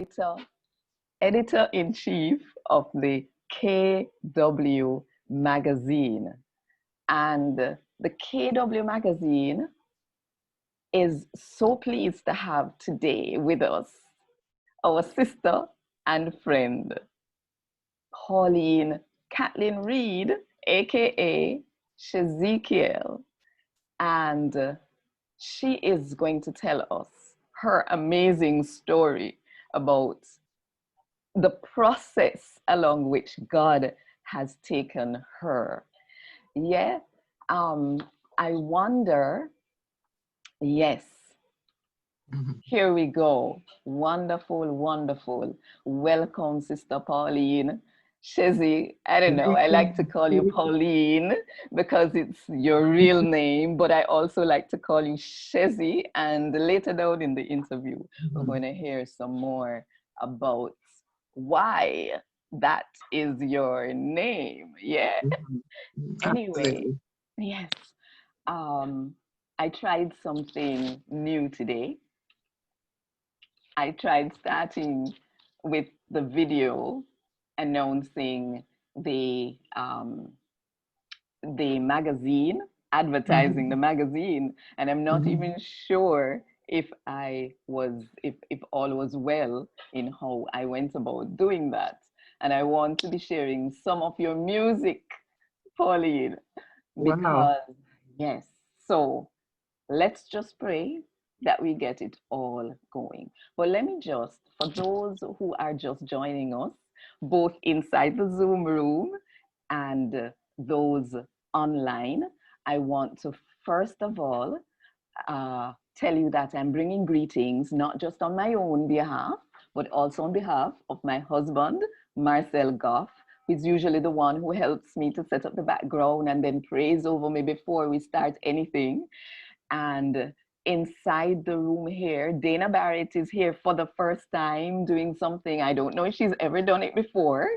editor, editor-in-chief of the KW magazine. And the KW magazine is so pleased to have today with us our sister and friend, Pauline Catlin-Reid, aka Shezzie, and she is going to tell us her amazing story about the process along which God has taken her. Yeah, um, I wonder, yes, here we go. Wonderful, wonderful. Welcome, Sister Pauline. Shezzie, I don't know, I like to call you Pauline because it's your real name, but I also like to call you Shezzie. And later down in the interview, we're going to hear some more about why that is your name. Yeah. Anyway, Absolutely. yes. I tried something new today. I tried starting with the video announcing the magazine, advertising the magazine, and I'm not even sure if if all was well in how I went about doing that. And I want to be sharing some of your music, Pauline, Wow. because yes. So let's just pray that we get it all going. But let me just, for those who are just joining us, both inside the Zoom room and those online, I want to first of all tell you that I'm bringing greetings, not just on my own behalf, but also on behalf of my husband, Marcel Goff, who's usually the one who helps me to set up the background and then prays over me before we start anything. And inside the room here, Dana Barrett is here for the first time doing something. I don't know if she's ever done it before,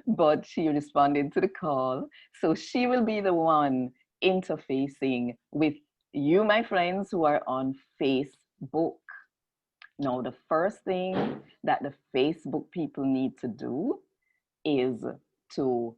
but she responded to the call. So she will be the one interfacing with you, my friends, who are on Facebook. Now, the first thing that the Facebook people need to do is to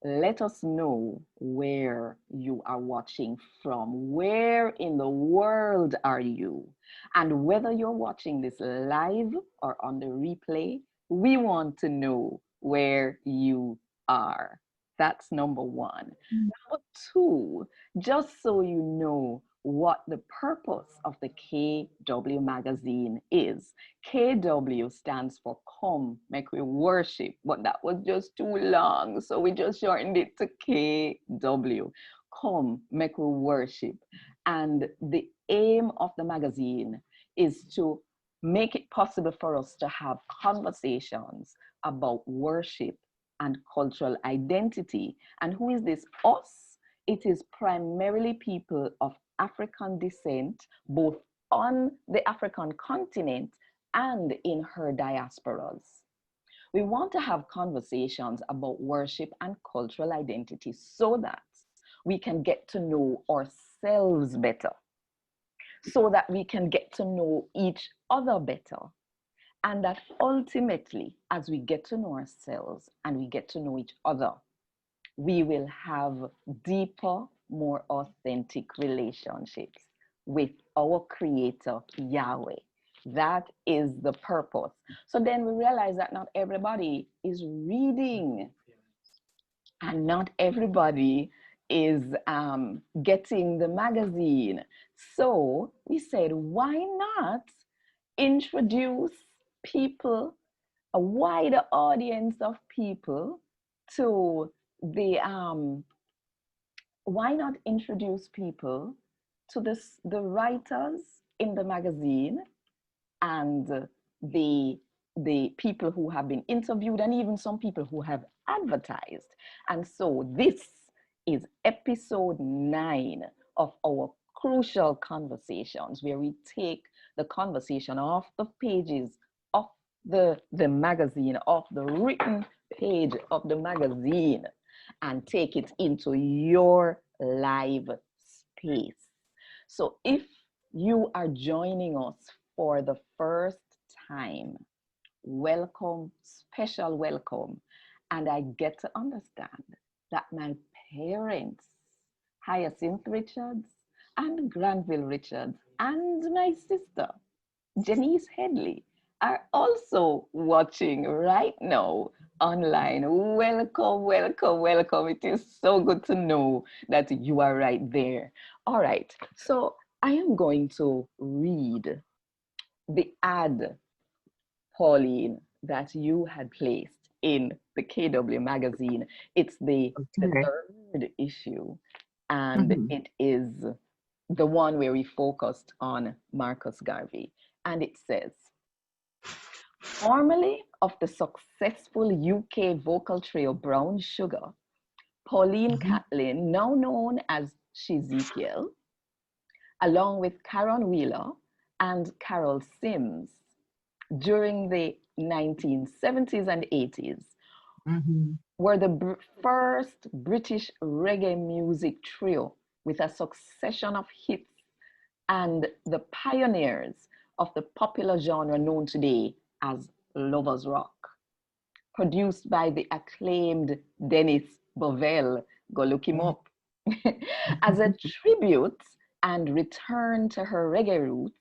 let us know where you are watching from. Where in the world are you? And whether you're watching this live or on the replay, we want to know where you are. That's number one. Number two, just so you know what the purpose of the KW magazine is. KW stands for Come Make We Worship, but that was just too long, so we just shortened it to KW. Come Make We Worship. And the aim of the magazine is to make it possible for us to have conversations about worship and cultural identity. And who is this us? It is primarily people of African descent, both on the African continent and in her diasporas. We want to have conversations about worship and cultural identity so that we can get to know ourselves better, so that we can get to know each other better. And that ultimately, as we get to know ourselves and we get to know each other, we will have deeper, more authentic relationships with our Creator, Yahweh. That is the purpose. So then we realize that not everybody is reading and not everybody is getting the magazine. So we said, why not introduce people, a wider audience of people to the why not introduce people to the writers in the magazine and the people who have been interviewed and even some people who have advertised. And so this is episode 9 of our crucial conversations, where we take the conversation off the pages of the magazine, off the written page of the magazine, and take it into your live space. So if you are joining us for the first time, welcome, special welcome. And I get to understand that my parents, Hyacinth Richards and Granville Richards, and my sister, Janice Headley, are also watching right now online. Welcome, welcome, welcome. It is so good to know that you are right there. All right, so I am going to read the ad, Pauline, that you had placed in the KW magazine. It's the Okay. third issue, and Mm-hmm. it is the one where we focused on Marcus Garvey. And it says, formerly of the successful UK vocal trio Brown Sugar, Pauline Mm-hmm. Catlin, now known as Shezzie, along with Karen Wheeler and Carol Sims, during the 1970s and 80s, Mm-hmm. were the first British reggae music trio with a succession of hits and the pioneers of the popular genre known today as Lovers Rock, produced by the acclaimed Dennis Bovell. Go look him up. As a tribute and return to her reggae roots,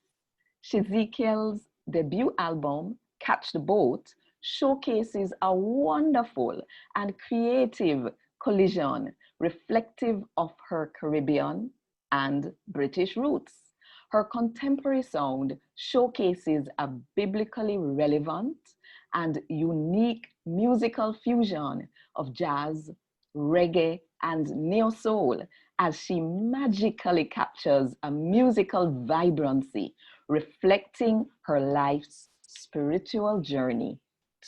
Shezekiel's debut album, Catch the Boat, showcases a wonderful and creative collision reflective of her Caribbean and British roots. Her contemporary sound showcases a biblically relevant and unique musical fusion of jazz, reggae, and neo soul as she magically captures a musical vibrancy reflecting her life's spiritual journey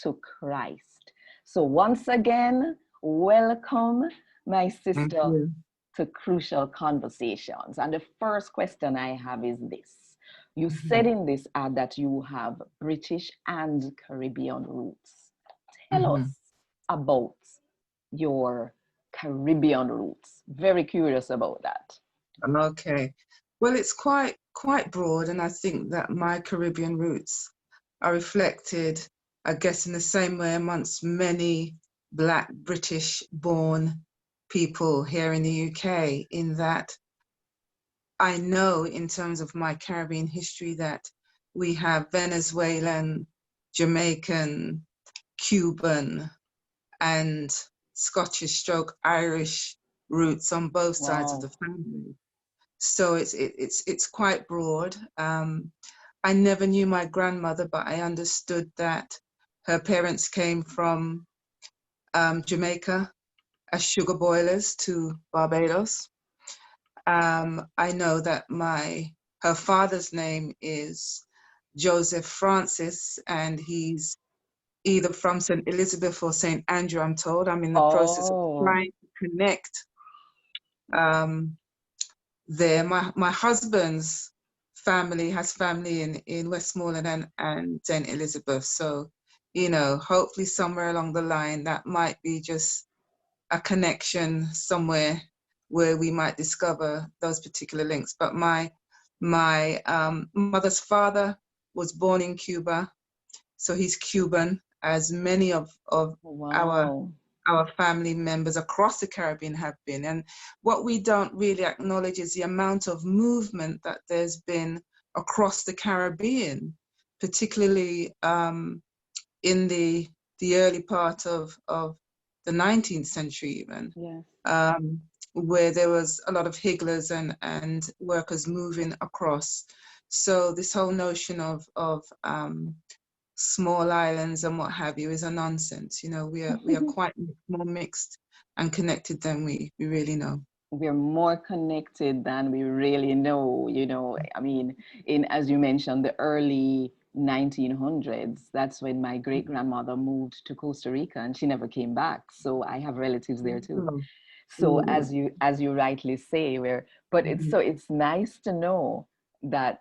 to Christ. So, once again, welcome, my Thank sister, you. to Crucial Conversations. And the first question I have is this. You said Mm-hmm. in this ad that you have British and Caribbean roots. Tell Mm-hmm. us about your Caribbean roots. Very curious about that. Okay. Well, it's quite broad, and I think that my Caribbean roots are reflected, I guess, in the same way amongst many Black British born people here in the UK, in that I know in terms of my Caribbean history that we have Venezuelan, Jamaican, Cuban, and Scottish stroke Irish roots on both sides of the Wow. family. So it's quite broad. I never knew my grandmother, but I understood that her parents came from Jamaica as sugar boilers to Barbados. I know that her father's name is Joseph Francis, and he's either from St. Elizabeth or St. Andrew, I'm told. I'm in the process of Oh, trying to connect um, there. My husband's family has family in Westmoreland and St. Elizabeth. So, hopefully somewhere along the line that might be just a connection somewhere where we might discover those particular links. But my mother's father was born in Cuba, so he's Cuban, as many of our wow. our family members across the Caribbean have been. And what we don't really acknowledge is the amount of movement that there's been across the Caribbean, particularly in the early part of the 19th century even, Yes. um, where there was a lot of higglers and workers moving across. So this whole notion of small islands and what have you is a nonsense. We are quite more mixed and connected than we really know. We're more connected than we really know. I mean, in, as you mentioned, the early 1900s, that's when my great grandmother moved to Costa Rica and she never came back. So I have relatives there too. Oh, So ooh. as you rightly say, where but Mhm. it's nice to know that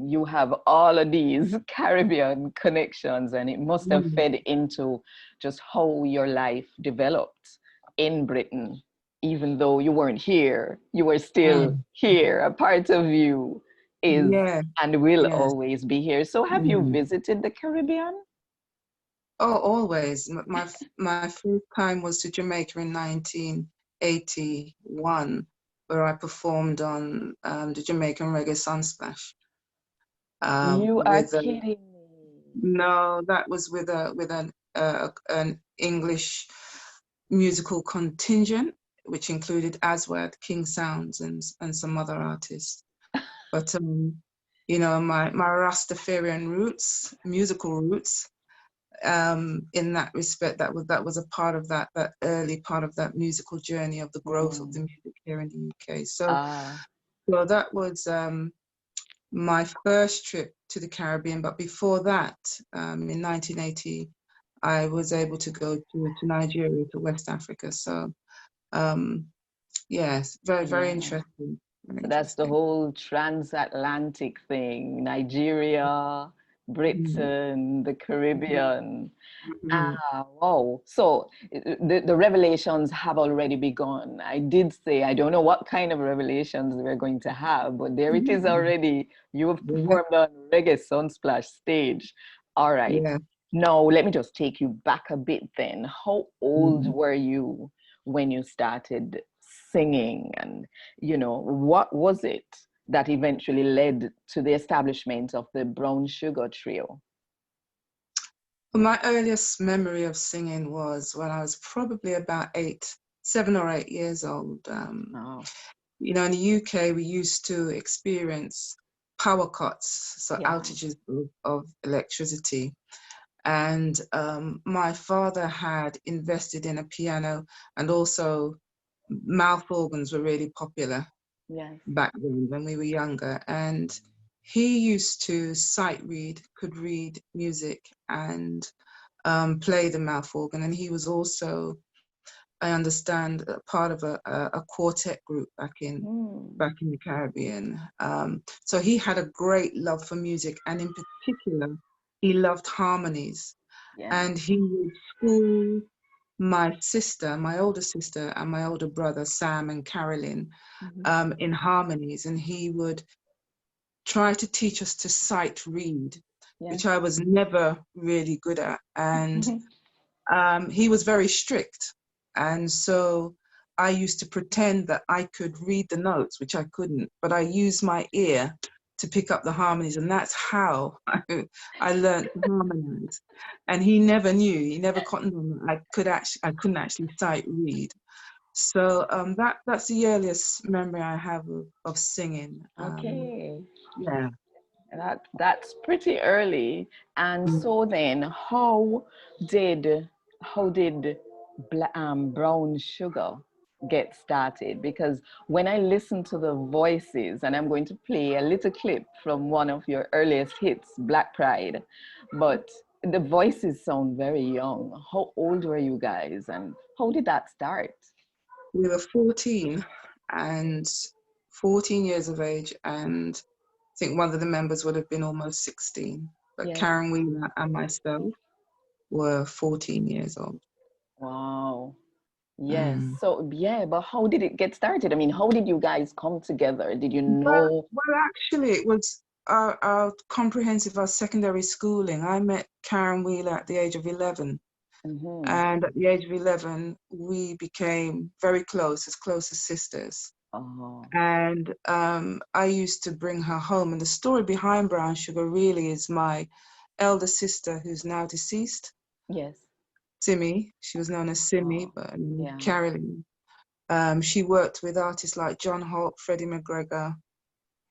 you have all of these Caribbean connections, and it must have Mm. fed into just how your life developed in Britain. Even though you weren't here, you were still Mm. here. A part of you is Yeah, and will yes. always be here. So have you Mm. visited the Caribbean? Oh, always. My first time was to Jamaica in 1981, where I performed on the Jamaican Reggae Sunsplash You are with kidding me. no, that was with an English musical contingent, which included Aswad, King Sounds, and some other artists. But you know, my Rastafarian roots, musical roots, in that respect, that was a part of that early part of that musical journey of the growth of the Mm. music here in the UK. So, Ah, so that was my first trip to the Caribbean. But before that, in 1980, I was able to go to Nigeria, to West Africa. So, um, yes, very, very yeah. interesting. Very So that's the interesting. whole transatlantic thing, Nigeria, Mhm. Britain, the Caribbean. Mhm. Ah, wow. So the revelations have already begun. I did say, I don't know what kind of revelations we're going to have, but there it is Mhm. already. You have Yeah, performed on Reggae Sunsplash stage. All right. yeah. Now, let me just take you back a bit then. How old Mhm. were you when you started singing? And, what was it that eventually led to the establishment of the Brown Sugar Trio? Well, my earliest memory of singing was when I was probably about 7 or 8 years old. Oh, You know, in the UK, we used to experience power cuts, so yeah. outages of electricity. And my father had invested in a piano, and also mouth organs were really popular Yes. back then when we were younger. And he used to sight read, could read music, and play the mouth organ. And he was also, I understand, a part of a quartet group Mm. back in the Caribbean. So he had a great love for music, and in particular, he loved harmonies. Yeah. And he would school my sister, my older sister, and my older brother, Sam and Carolyn, Mhm. in harmonies. And he would try to teach us to sight read, Yes. which I was never really good at. And he was very strict. And so I used to pretend that I could read the notes, which I couldn't, but I used my ear to pick up the harmonies. And that's how I learned to harmonize. And he never knew, he never cottoned on that I couldn't actually sight read. So that's the earliest memory I have of singing. Okay. Yeah. That's pretty early. And so then, did brown sugar get started? Because when I listen to the voices, and I'm going to play a little clip from one of your earliest hits, Black Pride, but the voices sound very young. How old were you guys, and how did that start? We were and 14 years of age, and I think one of the members would have been almost 16. But Yes. Karen Wheeler and myself were 14 years old. Wow. Yes. Mm. So, yeah, but how did it get started? I mean, how did you guys come together? Did you Well, know? actually, it was our secondary schooling. I met Karen Wheeler at the age of 11. Hmm. And at the age of 11, we became very close as sisters. Oh, And I used to bring her home. And the story behind Brown Sugar really is my elder sister, who's now deceased, yes. Simi. She was known as Simi, Oh, but yeah. Carolyn. She worked with artists like John Holt, Freddie McGregor,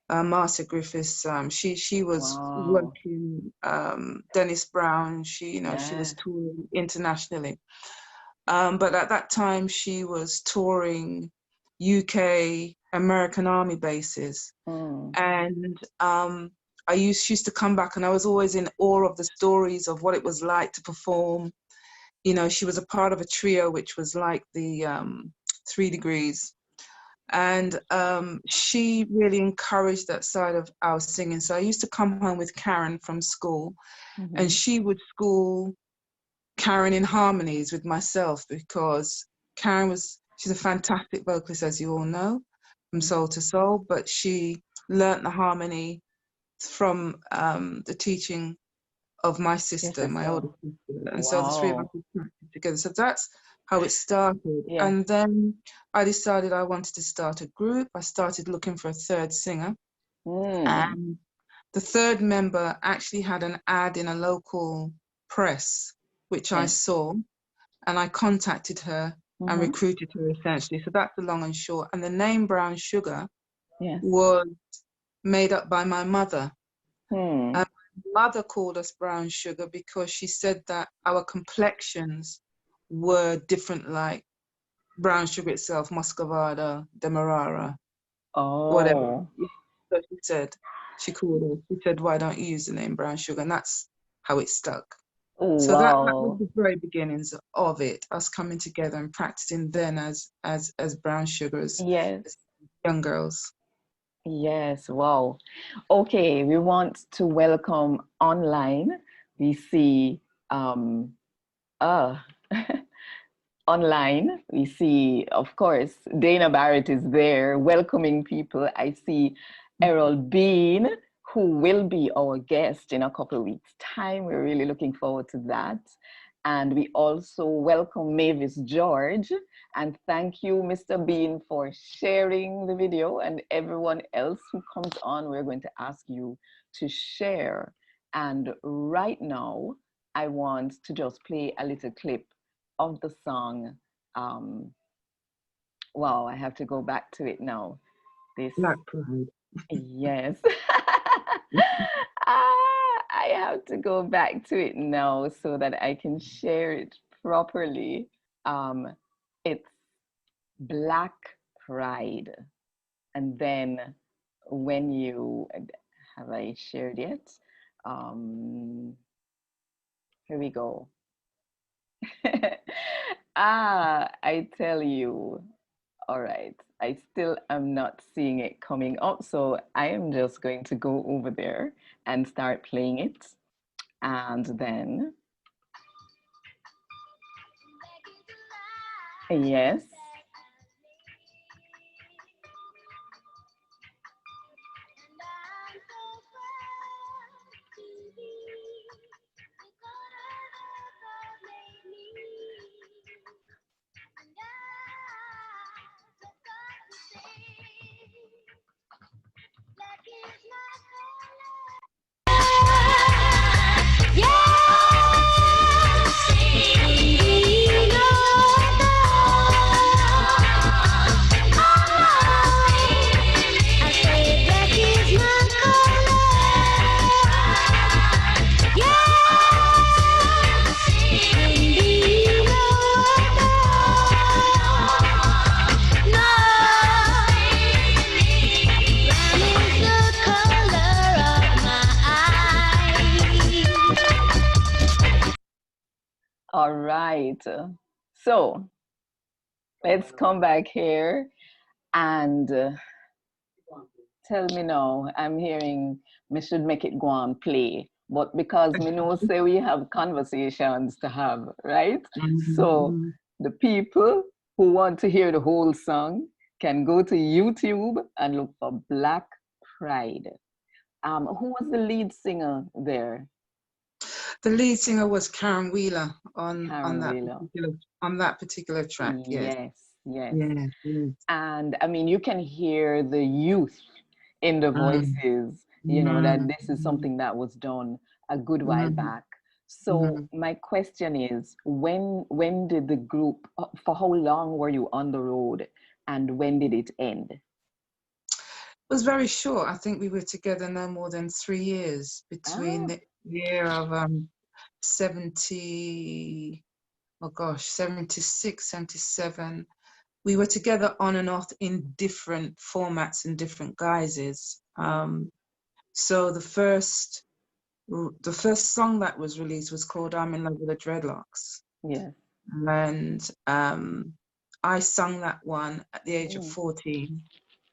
Martha Griffiths. She was Wow. working Dennis Brown. She was Yeah. touring internationally. But at that time, she was touring UK American Army bases. Mm. And she used to come back, and I was always in awe of the stories of what it was like to perform. You know, she was a part of a trio which was like the 3 Degrees. And she really encouraged that side of our singing. So I used to come home with Karen from school, and Hmm. she would school Karen in harmonies with myself, because she's a fantastic vocalist, as you all know, from Soul to Soul, but she learnt the harmony from the teaching of my Your sister, my sister. older sister. And so the three of us Wow. were practicing together. So that's how it started. Yes. And then I decided I wanted to start a group. I started looking for a third singer. Mm. And the third member actually had an ad in a local press, which I Yes. saw, and I contacted her and Mm-hmm. recruited her essentially. So that's the long and short. And the name Brown Sugar Yes. was made up by my mother. Hmm. And my mother called us brown sugar because she said that our complexions were different, like brown sugar itself, muscovado, demerara, whatever. Oh. So she said, she called us. She said, why don't you use the name brown sugar? And that's how it stuck. So that was Wow. the very beginnings of it, us coming together and practicing then as brown sugars, Yes. as young girls. Yes. Wow. Okay. We want to welcome online. We see um uh online. We see, of course, Dana Barrett is there welcoming people. I see Errol Bean, who will be our guest in a couple of weeks' time. We're really looking forward to that. And we also welcome Mavis George. And thank you, Mr. Bean, for sharing the video. And everyone else who comes on, we're going to ask you to share. And right now, I want to just play a little clip of the song. Um, wow, I have to go back to it now. This, Black pride. yes. I have to go back to it now so that I can share it properly. Um, it's Black Pride. And then when you, have I shared it? Um, Here we go. I tell you. All right. I still am not seeing it coming up. So I am just going to go over there and start playing it. And then, yes. All right. So let's come back here and tell me now. I'm hearing me should make it go on play, but because me know say we have conversations to have, right? So Mhm. the people who want to hear the whole song can go to YouTube and look for Black Pride. Who was the lead singer there? The lead singer was Karen Wheeler on Karen that Wheeler. particular track. Yes, Yes, yes. yes, yes. And I mean, you can hear the youth in the Mm, voices, that mm, this is mm, something that was done a good while mm, back. So mm. my question is, when did the group, for how long were you on the road and when did it end? It was very short. I think we were together no more than 3 years between Ah, the year of 70, oh gosh, 76, 77. We were together on and off in different formats and different guises. yes, So the first song that was released was called I'm in Love with the Dreadlocks. yes. And I sung that one at the age of Mm, 14.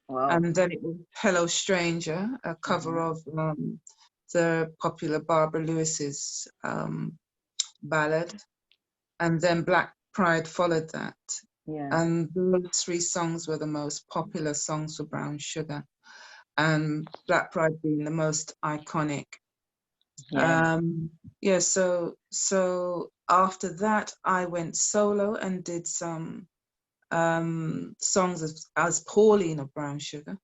wow. And then it was Hello Stranger, a cover Hmm. of the popular Barbara Lewis's ballad. And then Black Pride followed that. Yeah. And those three songs were the most popular songs for Brown Sugar. And Black Pride being the most iconic. Yes. Yeah, so after that, I went solo and did some songs as Pauline of Brown Sugar,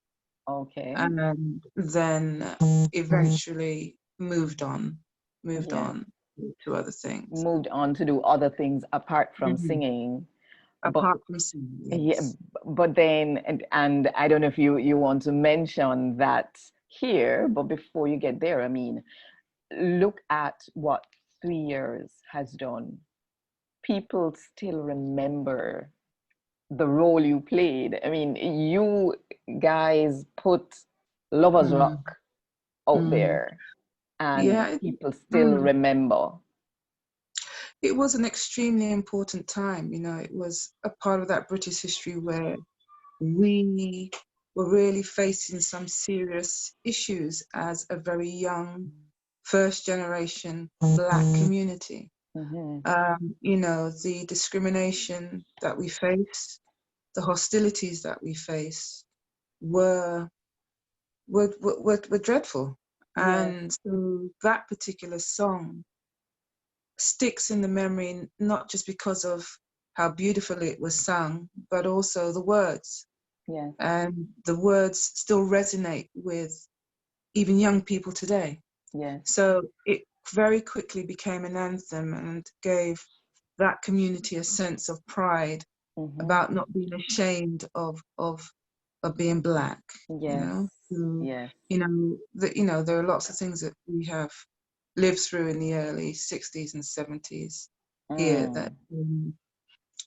Okay. and then eventually moved Yes. on to other things. Moved on to do other things apart from Mhm. singing. But Apart from singing, yeah, yes. but then and I don't know if you want to mention that here, but before you get there, I mean, look at what 3 years has done. People still remember the role you played. I mean, you guys put Lovers Mm, Rock out mm. there, and Yeah, people still mm. remember. It was an extremely important time. You know, it was a part of that British history where we were really facing some serious issues as a very young first generation Black community. Hmm. You know, the discrimination that we faced, the hostilities that we faced were were dreadful. Yes, And so that particular song sticks in the memory, not just because of how beautifully it was sung, but also the words. yes, And the words still resonate with even young people today. yes. So it very quickly became an anthem and gave that community a sense of pride Hmm. about not being ashamed of being Black. You Yes, know, yes. you know there are lots of things that we have lived through in the early 60s and 70s here that Mm.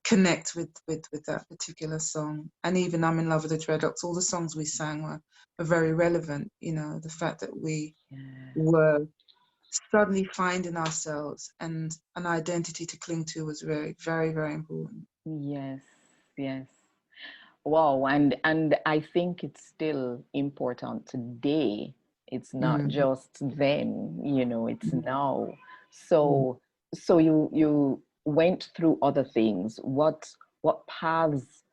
connect with that particular song. And even I'm in Love with the Dreadlocks, all the songs we sang were very relevant. You know, the fact that we Yeah. were suddenly finding ourselves and an identity to cling to was very, very, very important. Yes, yes. Wow, and I think it's still important today. It's not Mm, just then, it's mm, now. mm. So you went through other things. What paths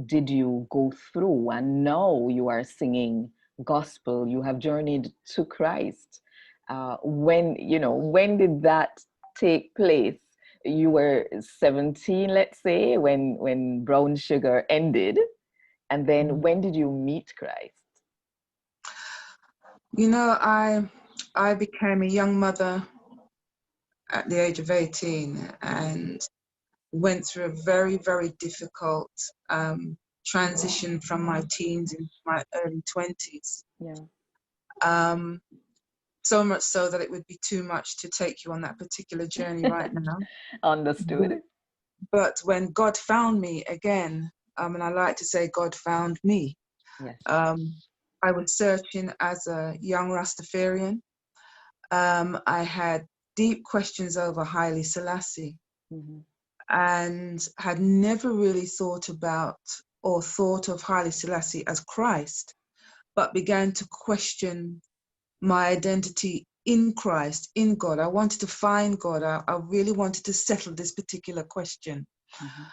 did you go through? And now you are singing gospel. You have journeyed to Christ. When did that take place? You were 17, let's say, when Brown Sugar ended. And then Mm. when did you meet Christ? You know, I became a young mother at the age of 18 and went through a very, very difficult transition from my teens into my early 20s. Yeah. Um, so much so that it would be too much to take you on that particular journey right now. But, Understood. but when God found me again, and I like to say God found me, Yes. um, I was searching as a young Rastafarian. I had deep questions over Haile Selassie Hmm. and had never really thought about or thought of Haile Selassie as Christ, but began to question my identity in Christ, in God. I wanted to find God. I really wanted to settle this particular question. Hmm.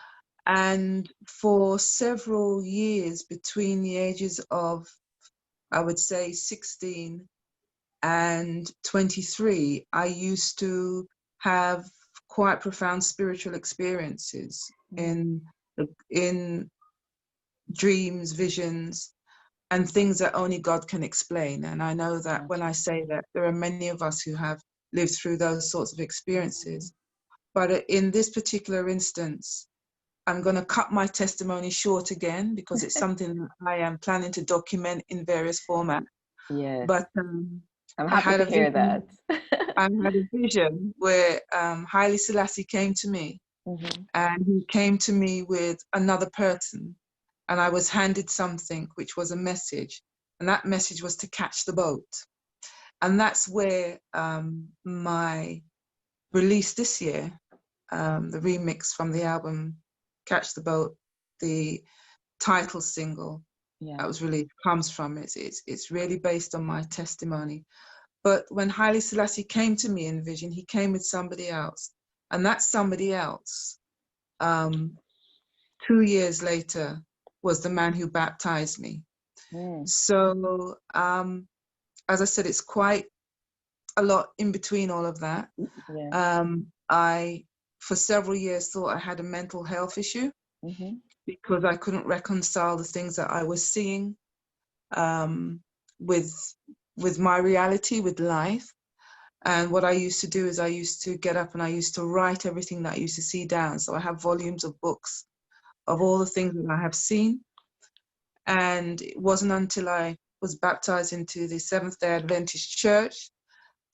And for several years, between the ages of, I would say, 16 and 23, I used to have quite profound spiritual experiences Mm. in dreams, visions, and things that only God can explain. And I know that when I Gotcha. say that, there are many of us who have lived through those sorts of Hmm. experiences. But in this particular instance, I'm going to cut my testimony short again because it's something that I am planning to document in various formats. Yes. But I'm I happy had to a hear vision. that. I had a vision where Haile Selassie came to me, Hmm. and he came to me with another person, and I was handed something which was a message, and that message was to catch the boat. And that's where my release this year, the remix from the album Catch the Boat, the title single Yeah. that was released comes from. It's really based on my testimony. But when Haile Selassie came to me in vision, he came with somebody else. And that somebody else, um, 2 years later, was the man who baptized me. Mm. So, as I said, it's quite a lot in between all of that. Yes. I, for several years, thought I had a mental health issue Mm-hmm. because I couldn't reconcile the things that I was seeing um, with my reality, with life. And what I used to do is I used to get up and I used to write everything that I used to see down. So I have volumes of books of all the things that I have seen. And it wasn't until I was baptized into the Seventh-day Adventist Church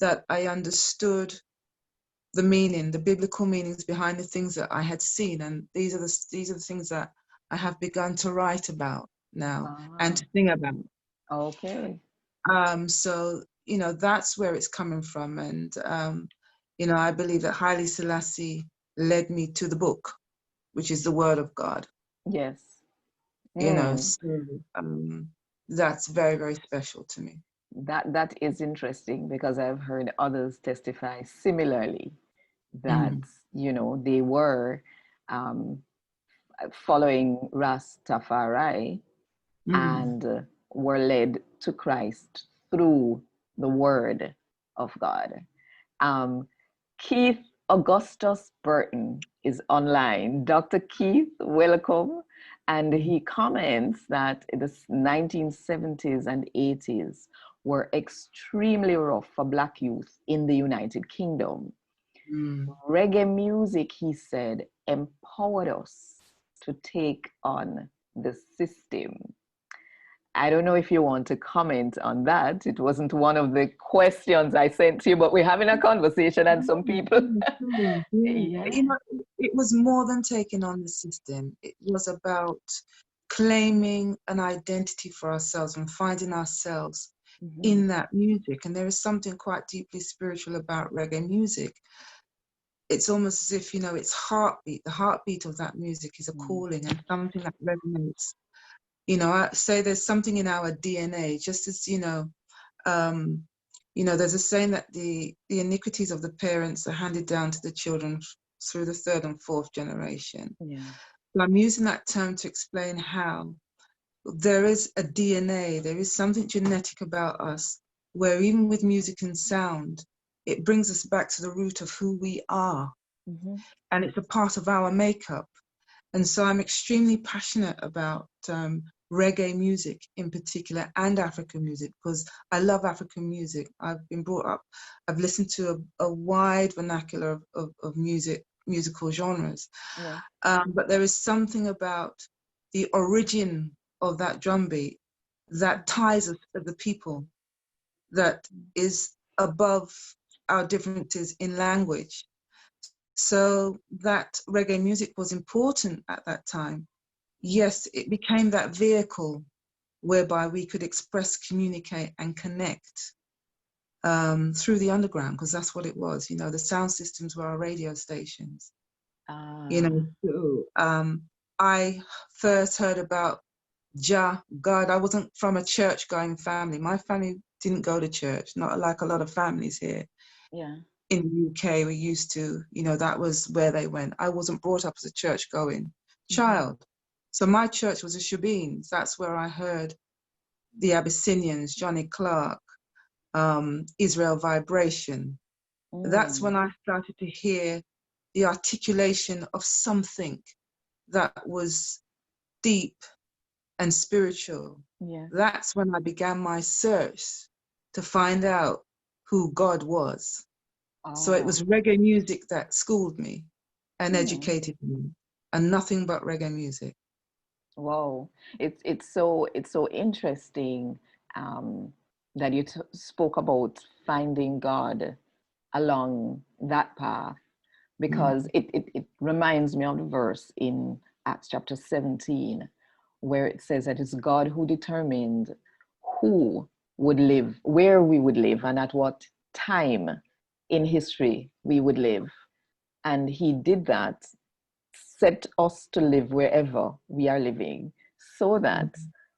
that I understood the meaning, the biblical meanings behind the things that I had seen. And these are the things that I have begun to write about now and Ah, to sing about. okay. So, that's where it's coming from. And, I believe that Haile Selassie led me to the book, which is the Word of God, Yes. so that's very, very special to me. That is interesting because I've heard others testify similarly that, Mm, they were um, following Rastafari mm, and were led to Christ through the Word of God. Um, Keith Augustus Burton is online. Dr. Keith, welcome. And mm, he comments that the 1970s and 80s were extremely rough for Black youth in the United Kingdom. mm. Reggae music, he said, empowered us to take on the system. I don't know if you want to comment on that. It wasn't one of the questions I sent to you, but we're having a conversation and some people. Yeah. Yeah. It was more than taking on the system. It was about claiming an identity for ourselves and finding ourselves Mm-hmm. in that music. And there is something quite deeply spiritual about reggae music. It's almost as if, its heartbeat, the heartbeat of that music is a calling and something that resonates. I say there's something in our DNA, just as, um, there's a saying that the iniquities of the parents are handed down to the children through the third and fourth generation. Yeah. So I'm using that term to explain how there is a DNA, there is something genetic about us, where even with music and sound, it brings us back to the root of who we are. Mm-hmm. And it's a part of our makeup. And so I'm extremely passionate about reggae music in particular and African music because I love African music. I've been brought up, I've listened to a wide vernacular of musical genres. Yeah. But there is something about the origin of that drum beat that ties us as a people, that is above our differences in language. So that reggae music was important at that time. Yes, it became that vehicle whereby we could express, communicate, and connect through the underground, because that's what it was. The sound systems were our radio stations. Ah, So I first heard about God. I wasn't from a church-going family. My family didn't go to church, not like a lot of families here yeah. in the UK. We used to, that was where they went. I wasn't brought up as a church-going Mm-hmm. child. So my church was a Shebeens. That's where I heard the Abyssinians, Johnny Clark, Israel Vibration. That's when I started to hear the articulation of something that was deep and spiritual. Yes. That's when I began my search to find out who God was. So it was Oh. reggae music that schooled me and Hmm. educated me, and nothing but reggae music. Wow. It's so interesting um, that you spoke about finding God along that path because Mm, it reminds me of the verse in Acts chapter 17 where it says that it's God who determined who would live, where we would live, and at what time in history we would live. And He did that, set us to live wherever we are living so mm, that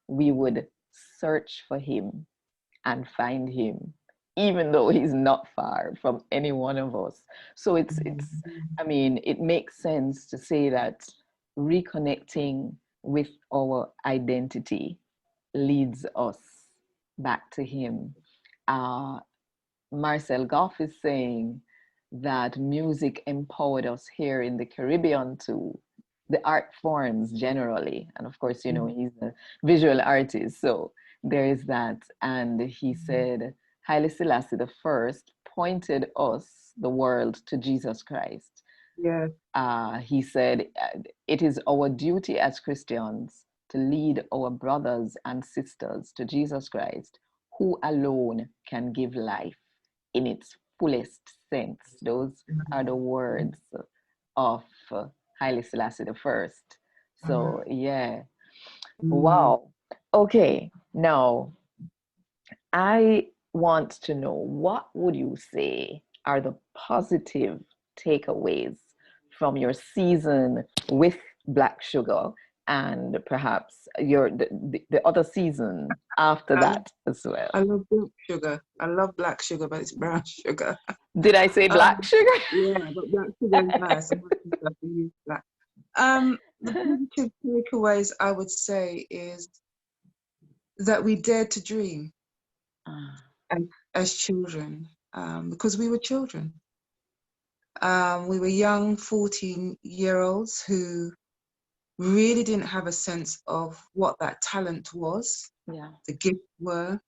we would search for Him and find Him even though He's not far from any one of us. So I mean, it makes sense to say that reconnecting with our identity leads us back to Him. uh, Marcel Goff is saying that music empowered us here in the Caribbean too, the art forms generally. And of course, you know, he's a visual artist, so there is that. And he said, Haile Selassie the first pointed us, the world, to Jesus Christ. Yeah. He said, it is our duty as Christians to lead our brothers and sisters to Jesus Christ, who alone can give life in its fullest sense. Those are the words of Haile Selassie the First. So, yeah. Wow. Okay. Now, I want to know, what would you say are the positive takeaways from your season with Black Sugar, and perhaps the other season after that as well? I love black sugar. I love black sugar, but it's brown sugar. Did I say black sugar? Yeah, but black sugar is nice. I'm happy to use black. The positive takeaways I would say is that we dared to dream as children, because we were children. We were young 14-year-olds who really didn't have a sense of what that talent was, the gifts were.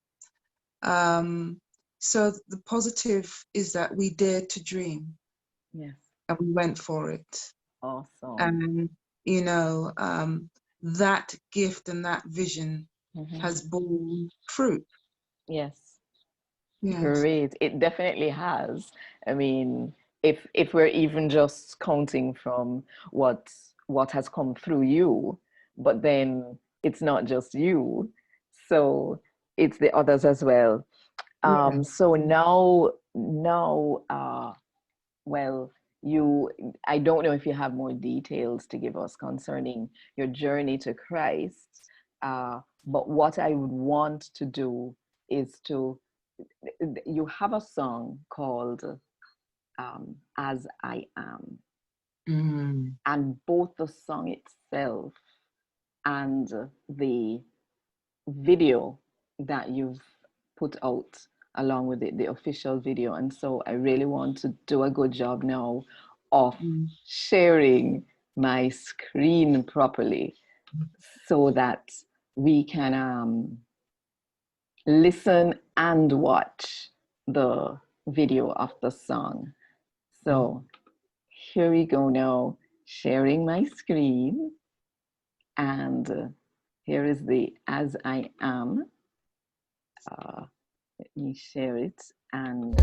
So the positive is that we dared to dream. Yes. And we went for it. Awesome. And, you know, that gift and that vision has borne fruit. Yes. Yes. Great. It definitely has. I mean, if we're even just counting from what has come through you, but then it's not just you, so it's the others as well. So now, well, I don't know if you have more details to give us concerning your journey to Christ, but what I would want to do is you have a song called As I Am. And both the song itself and the video that you've put out along with the official video. And so I really want to do a good job now of sharing my screen properly so that we can listen and watch the video of the song. So here we go now, sharing my screen. And here is the As I Am. Let me share it. And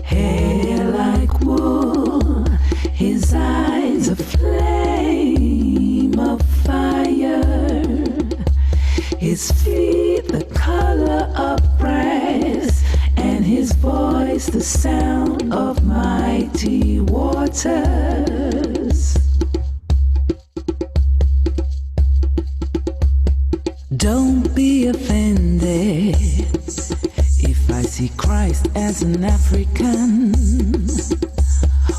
hair like wool, his eyes a flame of fire, his feet the color of brass, and his voice the sound of mighty waters. Don't be offended if I see Christ as an African.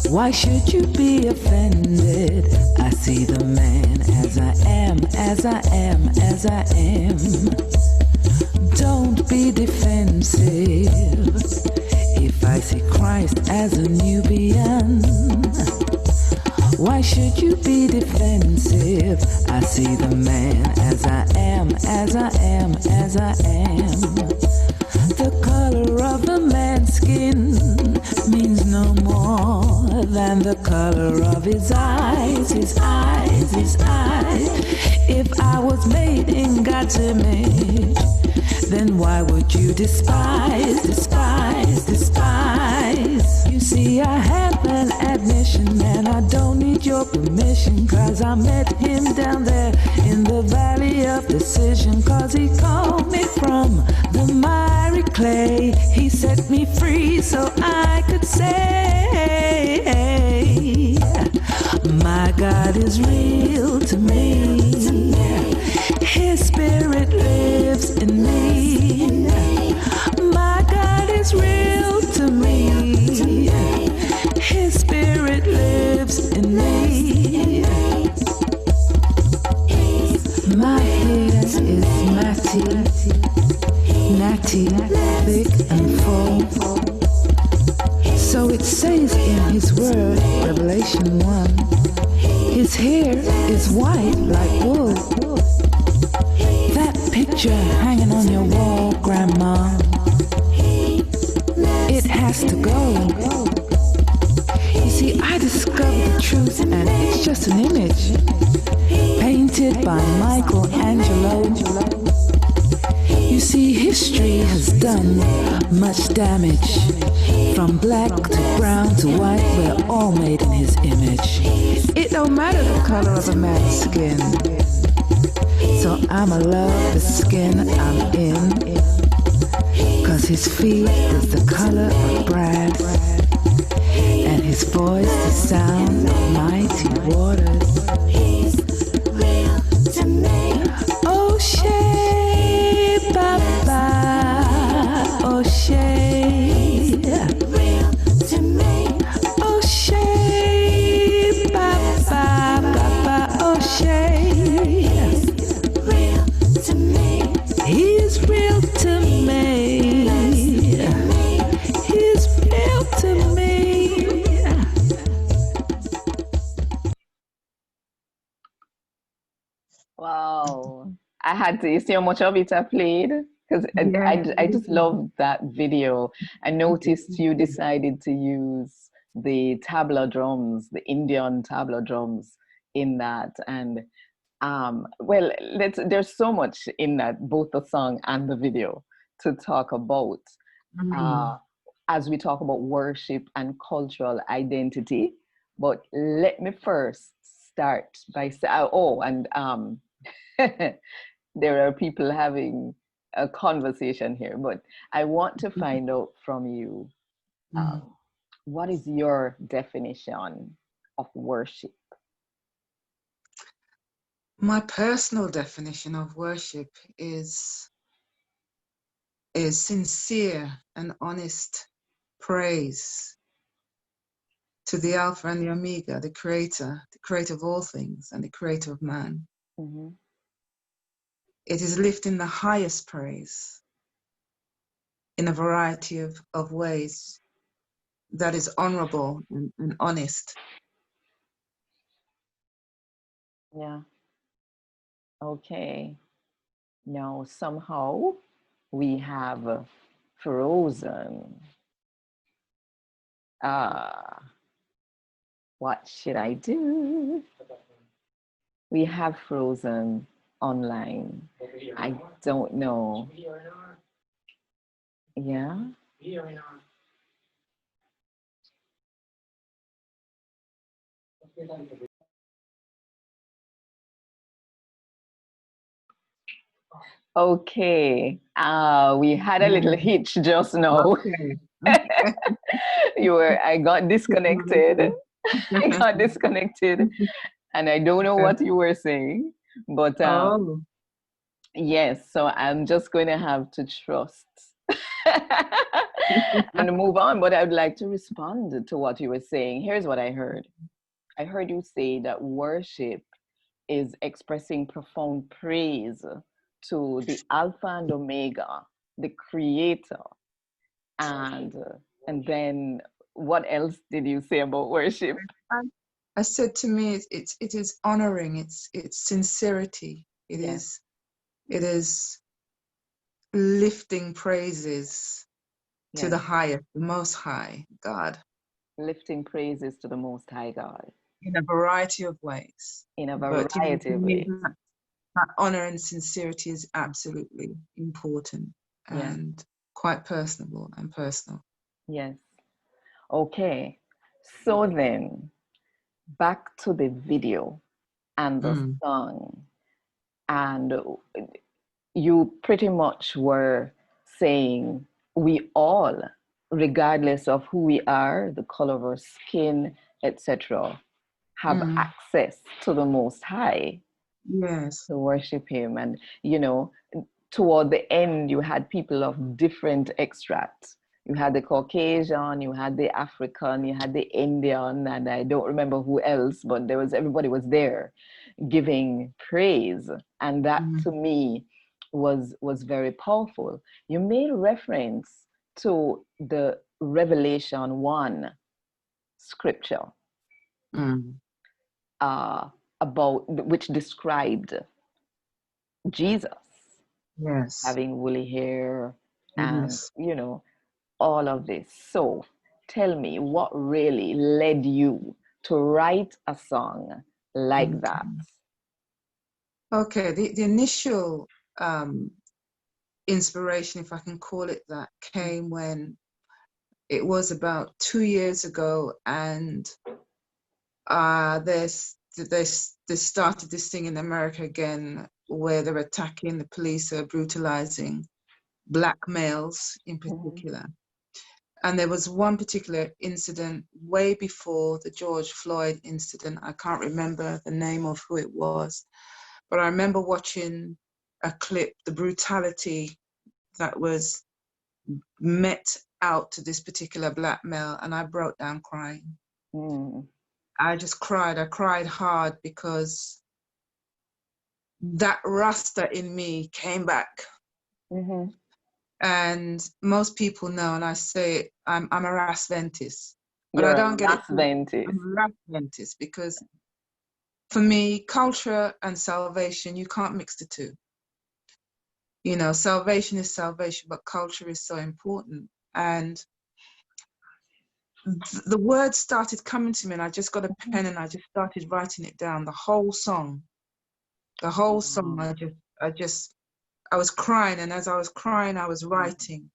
Why should you be offended? I see the man as I am, as I am, as I am. Don't be defensive if I see Christ as a Nubian. Why should you be defensive? I see the man as I am, as I am, as I am. The color of the man's skin means no more than the color of his eyes, his eyes, his eyes. If I was made in God's image, then why would you despise, despise, despise? You see, I have an admission and I don't need your permission, 'cause I met him down there in the valley of decision, 'cause he called me from the miry clay. He set me free so I could say, my God is real to me. His spirit lives in me. My God is real to me. His spirit lives in me. My hair is matty, natty, thick and full. So it says in his word, Revelation 1, his hair is white like wool. That picture hanging on your wall, Grandma, it has to go. You see, I discovered the truth and it's just an image painted by Michelangelo. You see, history has done much damage. From black to brown to white, we're all made in his image. It don't matter the color of a man's skin. So I'ma love the skin I'm in. Cause his feet is the color of brass. And his voice the sound of mighty waters. O'Shea, Papa, O'Shea, O'Shea, Papa, Papa, O'Shea. He's real to me. He's real to me. Wow. I had to, you see how much of it I played? Because I just love that video. I noticed you decided to use the tabla drums, the Indian tabla drums in that. And well, there's so much in that, both the song and the video, to talk about as we talk about worship and cultural identity. But let me first start by saying, oh, and there are people having a conversation here, but I want to find out from you, what is your definition of worship? My personal definition of worship is sincere and honest praise to the Alpha and the Omega, the creator of all things and the creator of man. Mm-hmm. It is lifting the highest praise in a variety of ways that is honorable and honest. Yeah. Okay. Now, somehow we have frozen. What should I do? We have frozen online. I don't know. Yeah. Okay. We had a little hitch just now. Okay. I got disconnected. I got disconnected, and I don't know what you were saying, but yes, so I'm just going to have to trust and move on. But I'd like to respond to what you were saying. Here's what I heard. I heard you say that worship is expressing profound praise to the Alpha and Omega, the Creator, and then what else did you say about worship? I said, to me, it is honoring. It's sincerity. It is lifting praises to the highest, the Most High God. Lifting praises to the Most High God. In a variety of ways. In a variety of ways. That honor and sincerity is absolutely important and quite personable and personal. Yes. Okay. So then, back to the video and the song. And you pretty much were saying we all, regardless of who we are, the color of our skin, etc., have access to the Most High. Yes. To worship Him. And, toward the end, you had people of different extracts. You had the Caucasian, you had the African, you had the Indian, and I don't remember who else, but everybody was there giving praise. And that to me was very powerful. You made reference to the Revelation 1 scripture Mm. about which described Jesus Yes. having woolly hair and Yes. all of this. So tell me, what really led you to write a song like that? Okay. Okay. The initial inspiration, if I can call it that, came when it was about 2 years ago, and they started this thing in America again, where they're attacking, the police are brutalizing black males in Mhm, particular. And there was one particular incident way before the George Floyd incident. I can't remember the name of who it was, but I remember watching a clip, the brutality that was met out to this particular black male, and I broke down crying. mm, I just cried. I cried hard because that Rasta in me came back. mhm. And most people know, and I say it, I'm a Ras Ventis, but I You're don't a get it. Ras Ventis. I'm a Ras Ventis because for me, culture and salvation, you can't mix the two. You know, salvation is salvation, but culture is so important. And the words started coming to me, and I just got a pen and I just started writing it down. The whole song, the whole song. Mm, I was crying, and as I was crying, I was writing.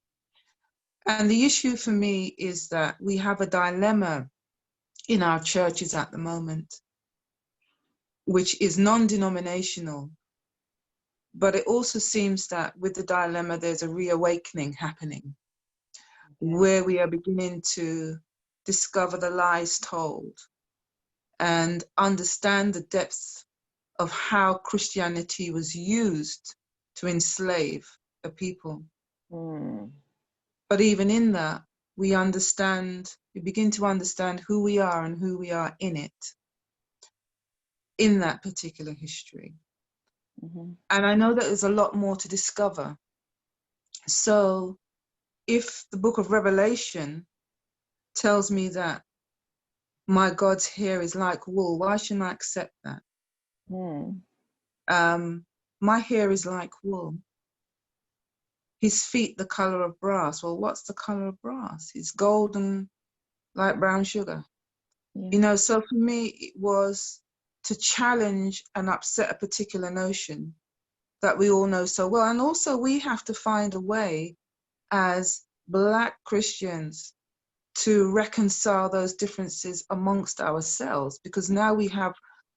And the issue for me is that we have a dilemma in our churches at the moment, which is non-denominational. But it also seems that with the dilemma, there's a reawakening happening okay. where we are beginning to discover the lies told and understand the depths of how Christianity was used to enslave a people. Mm, But even in that, we begin to understand who we are and who we are in it, in that particular history. mhm, And I know that there's a lot more to discover. So if the book of Revelation tells me that my God's hair is like wool, why shouldn't I accept that? mm, My hair is like wool. His feet the color of brass. Well, what's the color of brass? It's golden, like brown sugar. yeah. You know, so for me, it was to challenge and upset a particular notion that we all know so well. And also, we have to find a way as Black Christians to reconcile those differences amongst ourselves, because now we have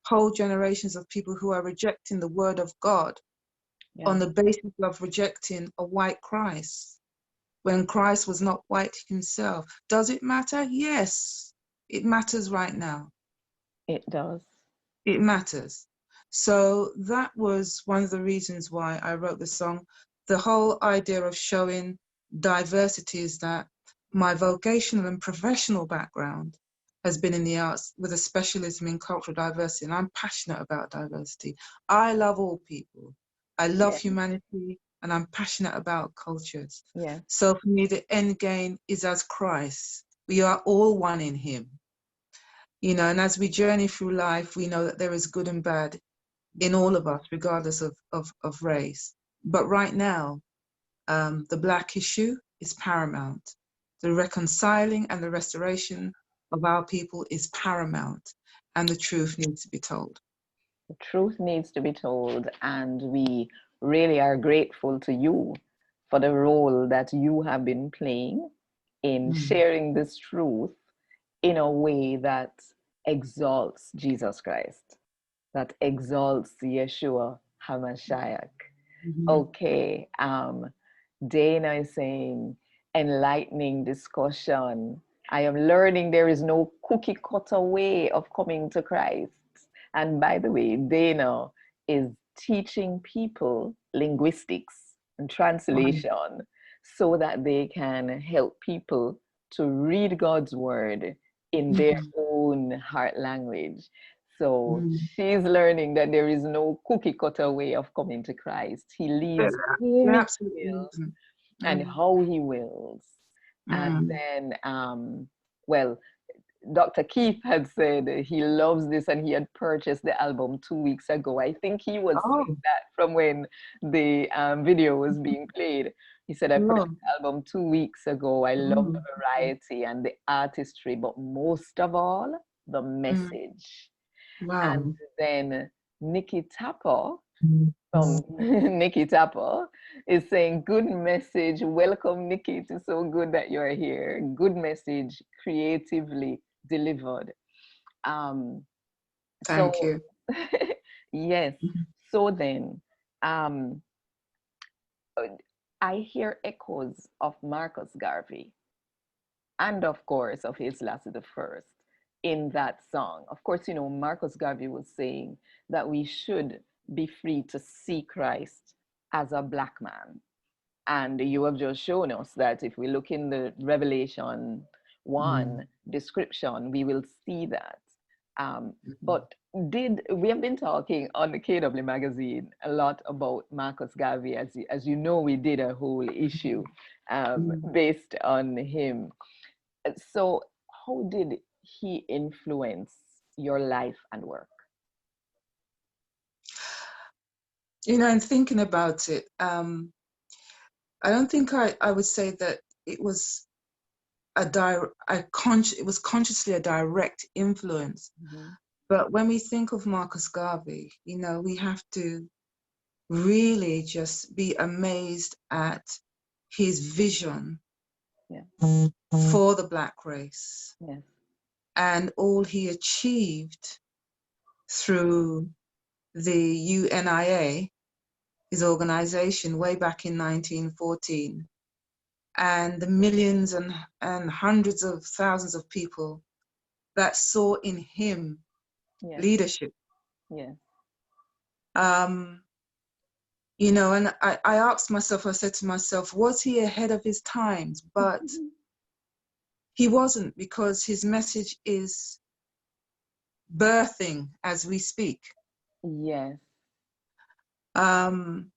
whole generations of people who are rejecting the word of God Yeah. on the basis of rejecting a white Christ when Christ was not white himself. Does it matter? Yes, it matters right now. It does. It matters. So that was one of the reasons why I wrote the song. The whole idea of showing diversity is that my vocational and professional background has been in the arts with a specialism in cultural diversity, and I'm passionate about diversity. I love all people. I love Yeah. humanity, and I'm passionate about cultures. Yeah. So for me, the end game is as Christ. We are all one in him. You know, and as we journey through life, we know that there is good and bad in all of us, regardless of race. But right now, the Black issue is paramount. The reconciling and the restoration of our people is paramount, and the truth needs to be told. The truth needs to be told, and we really are grateful to you for the role that you have been playing in Mm. sharing this truth in a way that exalts Jesus Christ, that exalts Yeshua HaMashiach. Mhm. Okay, Dana is saying, enlightening discussion. I am learning there is no cookie cutter way of coming to Christ. And by the way, Dana is teaching people linguistics and Wow. translation so that they can help people to read God's word in their Mhm. own heart language. So Mm. she's learning that there is no cookie cutter way of coming to Christ. He Yeah, leads whom yeah, he absolutely. will Isn't. and Mm. how he wills. And Mm. then, well, Dr. Keith had said he loves this and he had purchased the album 2 weeks ago. I think he was Oh, saying that from when the video was being played. He said, I oh. purchased the album 2 weeks ago. I love the Mm. variety and the artistry, but most of all, the Mm. message. And Wow. then Nikki Tapper Mm. from Nikki Tapper is saying, good message. Welcome, Nikki. It is so good that you're here. Good message, creatively delivered. Um, Thank so, you. yes. Mhm. So then, um, I hear echoes of Marcus Garvey and, of course, of His Lassie the First in that song. Of course, Marcus Garvey was saying that we should be free to see Christ as a black man. And you have just shown us that if we look in the Revelation 1 Mm. description, we will see that. Mhm. But we have been talking on the KW magazine a lot about Marcus Garvey, as you know, we did a whole issue Mm. based on him. So, how did he influence your life and work? In thinking about it, I don't think I would say that it was it was consciously a direct influence. Mm-hmm. But when we think of Marcus Garvey, we have to really just be amazed at his vision Yeah. for the Black race Yes. and all he achieved through the UNIA, his organization, way back in 1914, and the millions and hundreds of thousands of people that saw in him Yes. leadership. Yes. And I asked myself, I said to myself, was he ahead of his times? But he wasn't, because his message is birthing as we speak. Yes. And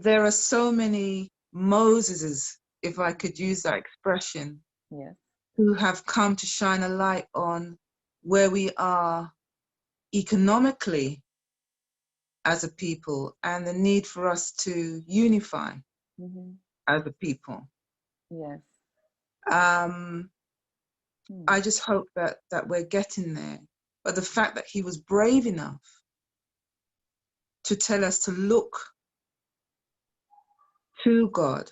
there are so many Moseses, if I could use that expression, Yes. who have come to shine a light on where we are economically as a people and the need for us to unify Mm-hmm. as a people. Yes. Um, I just hope that we're getting there. But the fact that he was brave enough to tell us to look to God,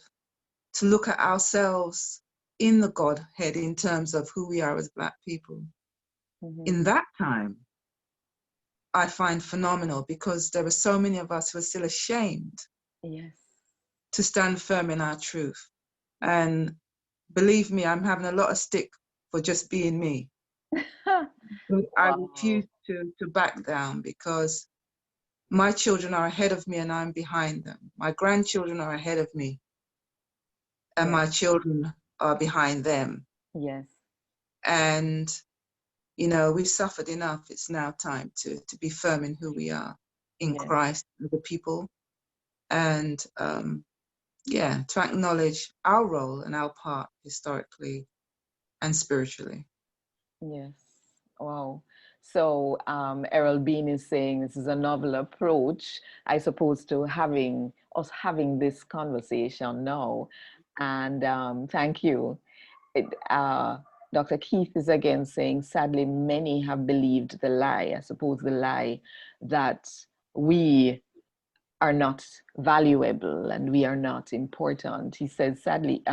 to look at ourselves in the Godhead in terms of who we are as Black people, Mm-hmm. in that time, I find phenomenal, because there are so many of us who are still ashamed Yes. to stand firm in our truth. And believe me, I'm having a lot of stick for just being me. But I Wow. refuse to back down, because my children are ahead of me and I'm behind them. My grandchildren are ahead of me and Yes. my children are behind them. Yes. And, we've suffered enough. It's now time to be firm in who we are in Yes. Christ, the people. And to acknowledge our role and our part historically and spiritually. Yes. Wow. So, Errol Bean is saying this is a novel approach, I suppose, to having this conversation now. And thank you. It, Dr. Keith is again saying, sadly, many have believed the lie. I suppose the lie that we are not valuable and we are not important. He says, sadly,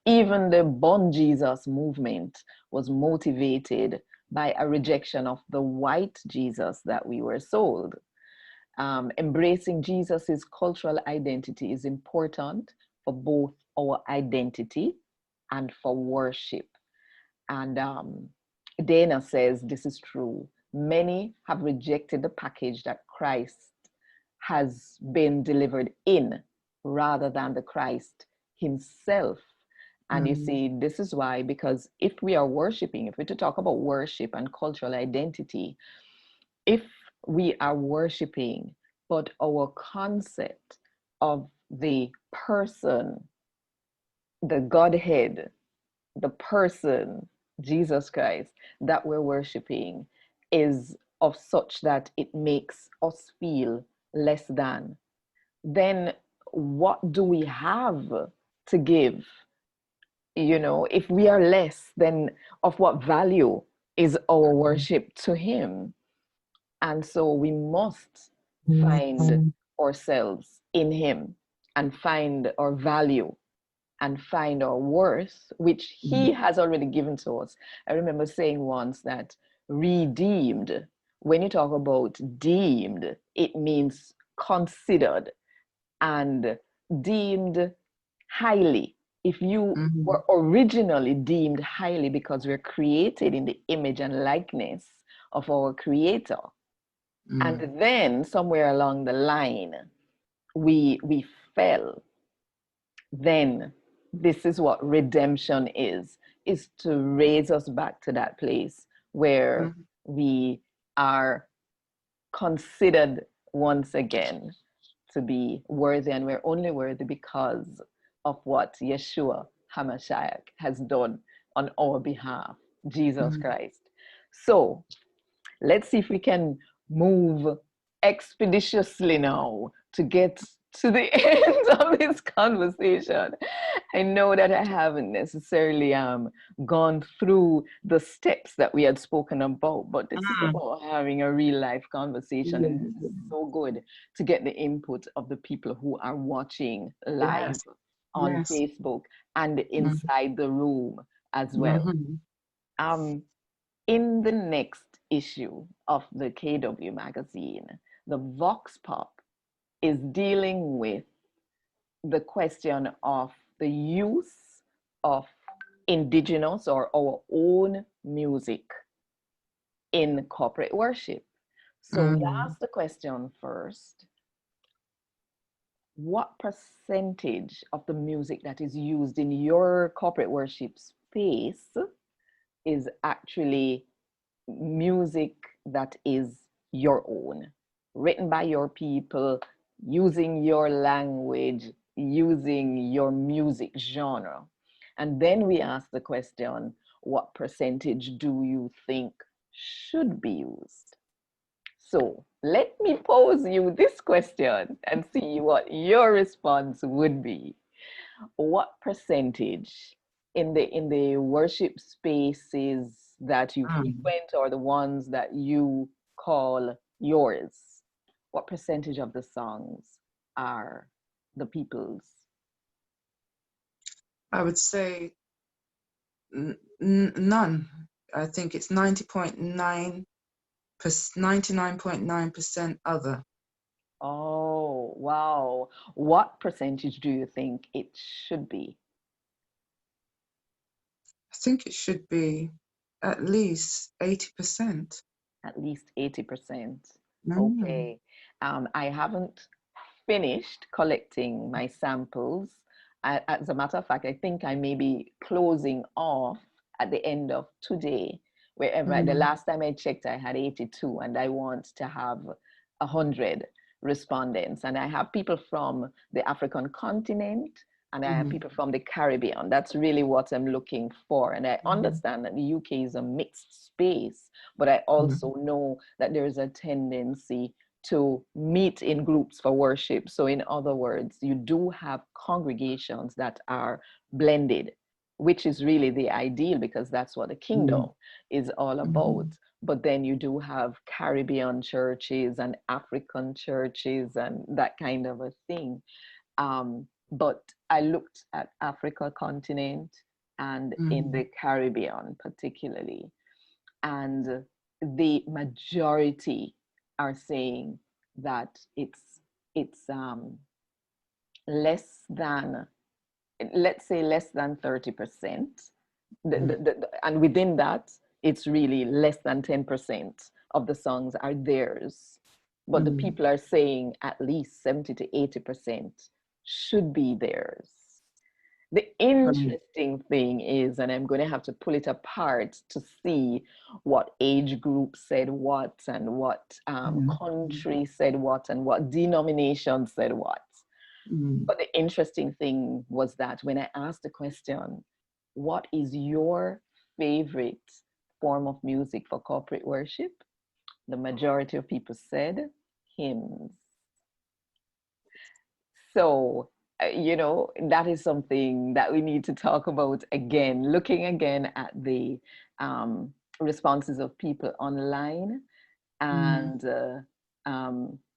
even the Bon Jesus movement was motivated by a rejection of the white Jesus that we were sold. Embracing Jesus's cultural identity is important for both our identity and for worship. And Dana says this is true. Many have rejected the package that Christ has been delivered in rather than the Christ himself. And you see, this is why, because if we are worshiping, if we're to talk about worship and cultural identity, if we are worshiping, but our concept of the person, the Godhead, the person, Jesus Christ, that we're worshiping is of such that it makes us feel less than, then what do we have to give? You know, if we are less, then of what value is our worship to Him? And so we must find ourselves in Him and find our value and find our worth, which He has already given to us. I remember saying once that redeemed, when you talk about deemed, it means considered and deemed highly. If you were originally deemed highly because we're created in the image and likeness of our Creator, and then somewhere along the line we fell, then this is what redemption is to raise us back to that place where we are considered once again to be worthy, and we're only worthy because of what Yeshua HaMashiach has done on our behalf, Jesus Christ. So let's see if we can move expeditiously now to get to the end of this conversation. I know that I haven't necessarily gone through the steps that we had spoken about, but this is about having a real life conversation, and this is so good to get the input of the people who are watching live on Facebook and inside the room as well. In the next issue of the KW magazine, the Vox Pop is dealing with the question of the use of indigenous or our own music in corporate worship. So we asked the question first, what percentage of the music that is used in your corporate worship space is actually music that is your own, written by your people, using your language, using your music genre? And then we ask the question, what percentage do you think should be used? So let me pose you this question and see what your response would be. What percentage in the worship spaces that you frequent or the ones that you call yours, what percentage of the songs are the people's? I would say none. I think it's 99.9% other. Oh, wow. What percentage do you think it should be? I think it should be at least 80%. At least 80%. Okay. I haven't finished collecting my samples. As a matter of fact, I think I may be closing off at the end of today. Wherever the last time I checked, I had 82, and I want to have 100 respondents. And I have people from the African continent, and I have people from the Caribbean. That's really what I'm looking for. And I understand that the UK is a mixed space, but I also know that there is a tendency to meet in groups for worship. So in other words, you do have congregations that are blended, which is really the ideal, because that's what the kingdom is all about. But then you do have Caribbean churches and African churches and that kind of a thing. But I looked at Africa continent and in the Caribbean particularly, and the majority are saying that it's less than, let's say less than 30%. And within that, it's really less than 10% of the songs are theirs. But the people are saying at least 70 to 80% should be theirs. The Right. interesting thing is, and I'm going to have to pull it apart to see what age group said what, and what Mm, mm, country said what, and what denomination said what. mm, But the interesting thing was that when I asked the question, what is your favorite form of music for corporate worship? The majority of people said hymns. So, that is something that we need to talk about again, looking again at the responses of people online, mm, and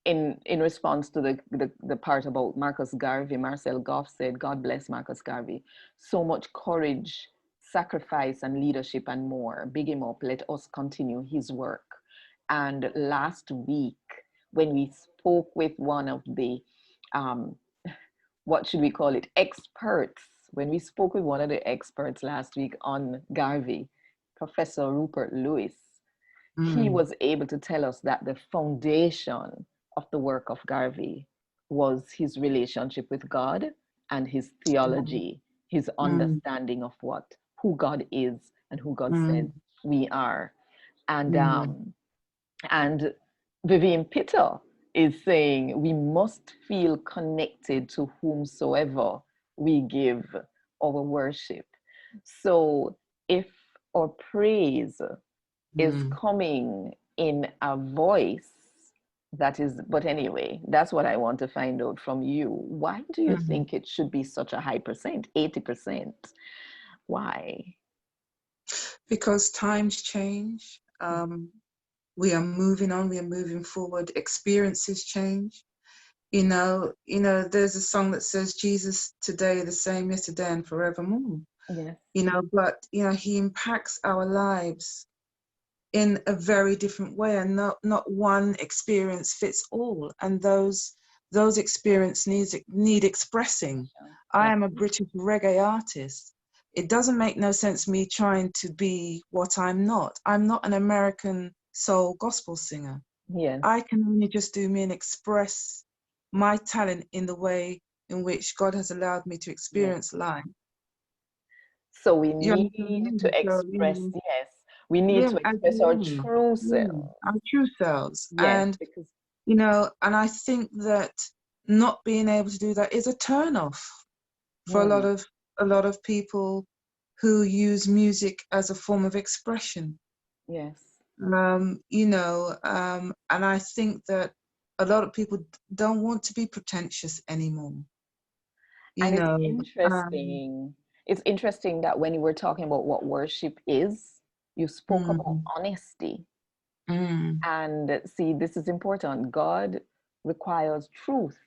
in response to the part about Marcus Garvey. Marcel Goff said, God bless Marcus Garvey. So much courage, sacrifice, and leadership, and more. Big him up. Let us continue his work. And last week, when we spoke with one of the um, what should we call it, experts, when we spoke with one of the experts last week on Garvey, Professor Rupert Lewis, he mm, was able to tell us that the foundation of the work of Garvey was his relationship with God and his theology, his mm, understanding of who God is and who God says mm, we are. And mm, and Vivian Pitter is saying we must feel connected to whomsoever we give our worship. So if our praise is mm, coming in a voice that is, but anyway, that's what I want to find out from you. Why do you mm. think it should be such a high percent, 80%? Why? Because times change. We are moving on. We are moving forward. Experiences change. There's a song that says Jesus today the same yesterday and forevermore. Yes. But he impacts our lives in a very different way, and not one experience fits all. And those experiences need expressing. I That's am a British reggae artist. It doesn't make no sense me trying to be what I'm not. I'm not an American soul gospel singer. yes. I can only just do me and express my talent in the way in which God has allowed me to Yes. experience life. So we You need understand me? to So, express, yes, we need yeah, to as express our we are, true yeah, selves. our true selves. Yes, because And I think that not being able to do that is a turn off for hmm, a lot of people who use music as a form of expression. yes. And I think that a lot of people don't want to be pretentious anymore. You And it's know, um, interesting. It's interesting that when you were talking about what worship is, you spoke about mm, honesty. mm, And see, this is important. God requires truth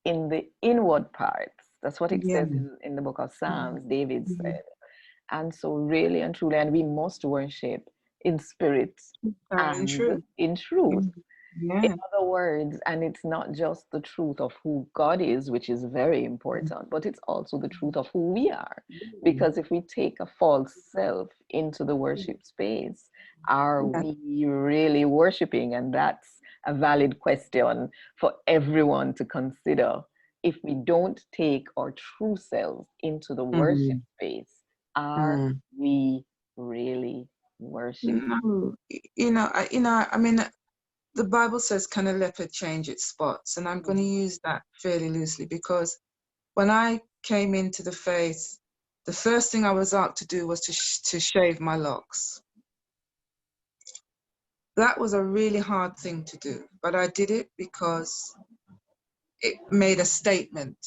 in the inward parts. That's what it yeah, says in the book of mm, Psalms, David mm, said. And so, really and truly, and we must worship in spirit and and true. in truth. Mm, In yeah. other words, and it's not just the truth of who God is, which is very Mm, important, but it's also the truth of who we are. mm, Because if we take a false self into the worship space, are yeah. we really worshiping? And that's a valid question for everyone to consider. If we don't take our true selves into the worship Mm, space, are mm. we really worshiping? No, I mean, the Bible says, "Can a leopard change its spots?" And I'm going to Mhm. use that fairly loosely because when I came into the faith, the first thing I was asked to do was to shave my locks. That was a really hard thing to do, but I did it because it made a statement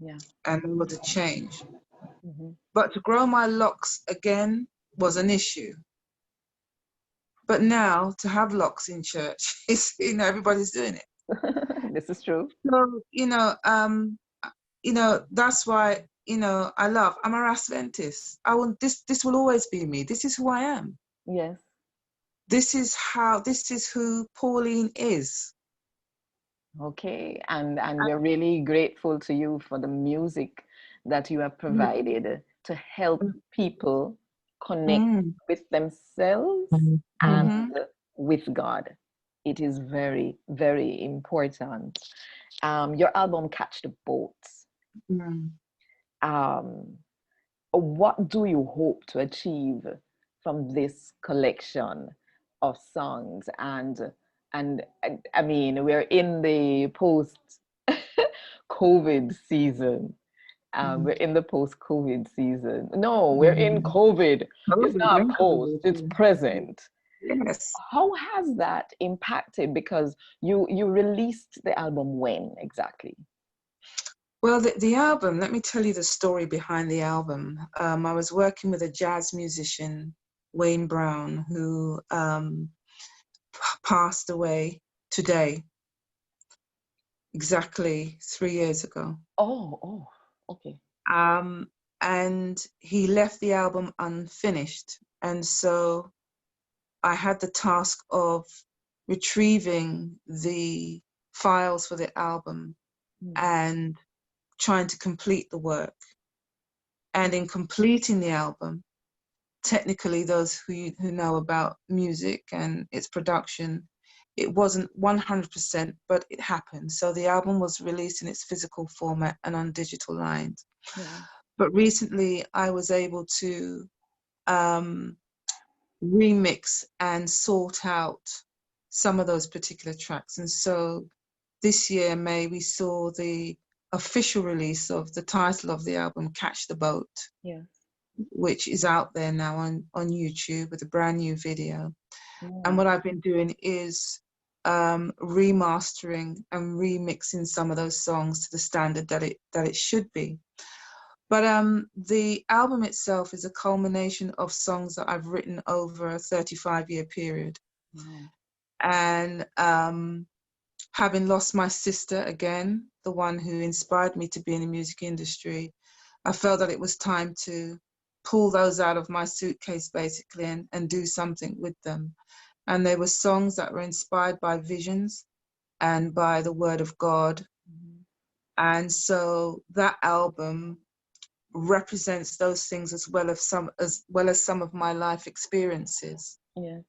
Yeah. and there was a change. Mhm. But to grow my locks again was an issue. But now to have locks in church is, everybody's doing it. This is true. So, that's why, I'm a Adventist. This will always be me. This is who I am. Yes. This is who Pauline is. Okay. And we're really grateful to you for the music that you have provided to help people connect Mm, with themselves and mm-hmm, with God. It is very, very important. Your album Catch the Boat. mm. um, what do you hope to achieve from this collection of songs? And I mean, we're in the post COVID season. We're in the post COVID season. No, we're in Mhm. COVID. It's COVID, not when post, COVID, it's yeah. present. Yes. How has that impacted? Because you released the album when exactly? Well, the album, let me tell you the story behind the album. I was working with a jazz musician, Wayne Brown, who passed away today, exactly 3 years ago. Oh, okay. Um, and he left the album unfinished. And so I had the task of retrieving the files for the album Mm. and trying to complete the work. And in completing the album, technically, those who know about music and its production, it wasn't 100%, but it happened. So the album was released in its physical format and on digital lines. Yeah. But recently, I was able to um, remix and sort out some of those particular tracks. And so this year, May, we saw the official release of the title of the album, Catch the Boat, Yeah. which is out there now on YouTube with a brand new video. And Mm. what I've been doing is remastering and remixing some of those songs to the standard that it should be. But the album itself is a culmination of songs that I've written over a 35-year period. Wow. And having lost my sister again, the one who inspired me to be in the music industry, I felt that it was time to pull those out of my suitcase basically and do something with them. And they were songs that were inspired by visions and by the word of God. Mhm. And so that album represents those things as well as some of my life experiences. Yes.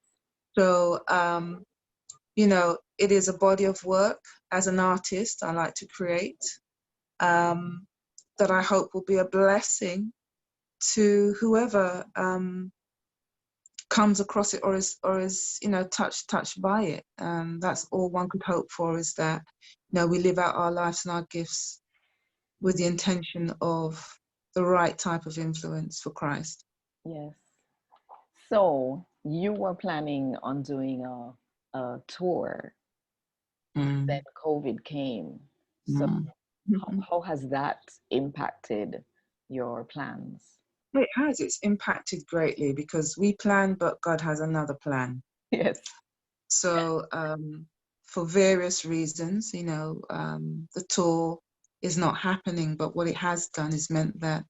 So it is a body of work. As an artist, I like to create, um, that I hope will be a blessing to whoever comes across it or is touched by it. That's all one could hope for, is that we live out our lives and our gifts with the intention of the right type of influence for Christ. Yes. So you were planning on doing a tour, then Mm. COVID came. So Mm. how has that impacted your plans? It's impacted greatly because we plan, but God has another plan. Yes. So for various reasons, the tour is not happening, but what it has done is meant that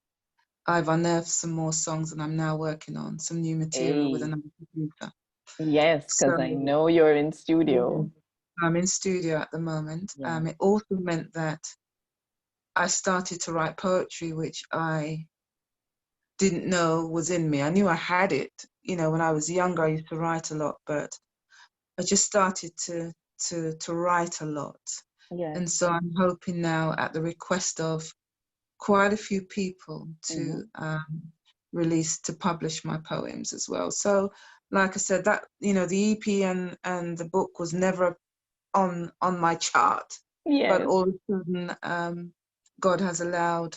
I've unearthed some more songs and I'm now working on some new material with Hey, another producer. yes, because I So know you're in yeah, studio. I'm in studio at the moment. Yeah. It also meant that I started to write poetry, which I didn't know was in me. I knew I had it. When I was younger, I used to write a lot, but I just started to write a lot. Yes. And so I'm hoping now, at the request of quite a few people, Mm-hmm. to publish my poems as well. So, like I said, that the EP and the book was never on my chart, but Yes. all of a sudden, God has allowed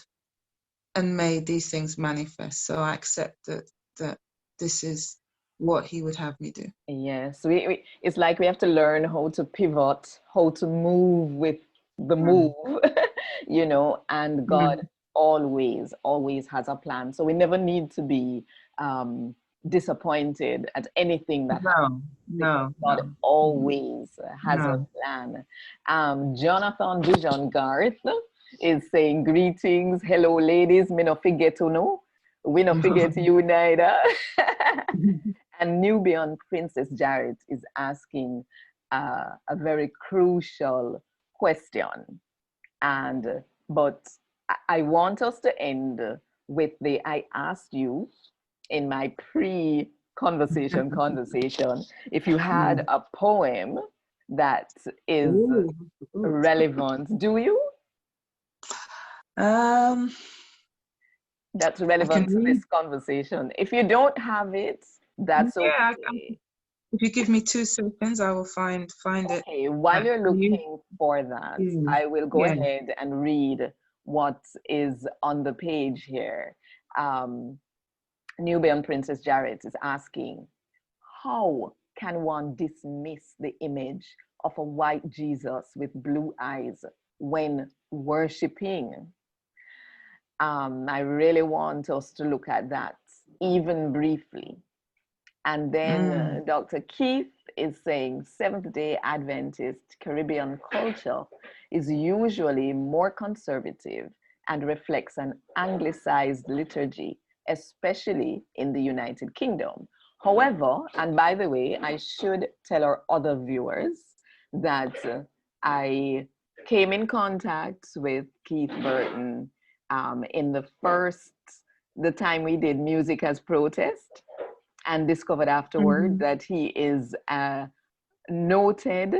and made these things manifest. So I accept that this is what He would have me do. Yes. It's like we have to learn how to pivot, how to move with the move, Mm. and God Mm. always has a plan. So we never need to be disappointed at anything that happens No, because no, God no, always has a no. plan. Jonathan Dijon Garth is saying greetings. Hello, ladies. Me no forget to know. We no forget you neither. And Nubian Princess Jarrett is asking a very crucial question. But I want us to end with I asked you in my conversation if you had Mm. a poem that is Ooh, good. relevant. Do you? Um, That's I can relevant to read. this conversation. If you don't have it, that's Yeah, okay. if you give me 2 seconds, I will find it. Okay, while you're You, looking for that, yeah, I will go yeah. ahead and read what is on the page here. Um, Nubian Princess Jarrett is asking, how can one dismiss the image of a white Jesus with blue eyes when worshiping? I really want us to look at that even briefly. And then Mm, Dr. Keith is saying Seventh day Adventist Caribbean culture is usually more conservative and reflects an anglicized liturgy, especially in the United Kingdom. However, and by the way, I should tell our other viewers that I came in contact with Keith Burton in the time we did Music as Protest, and discovered afterward mhm. that he is a noted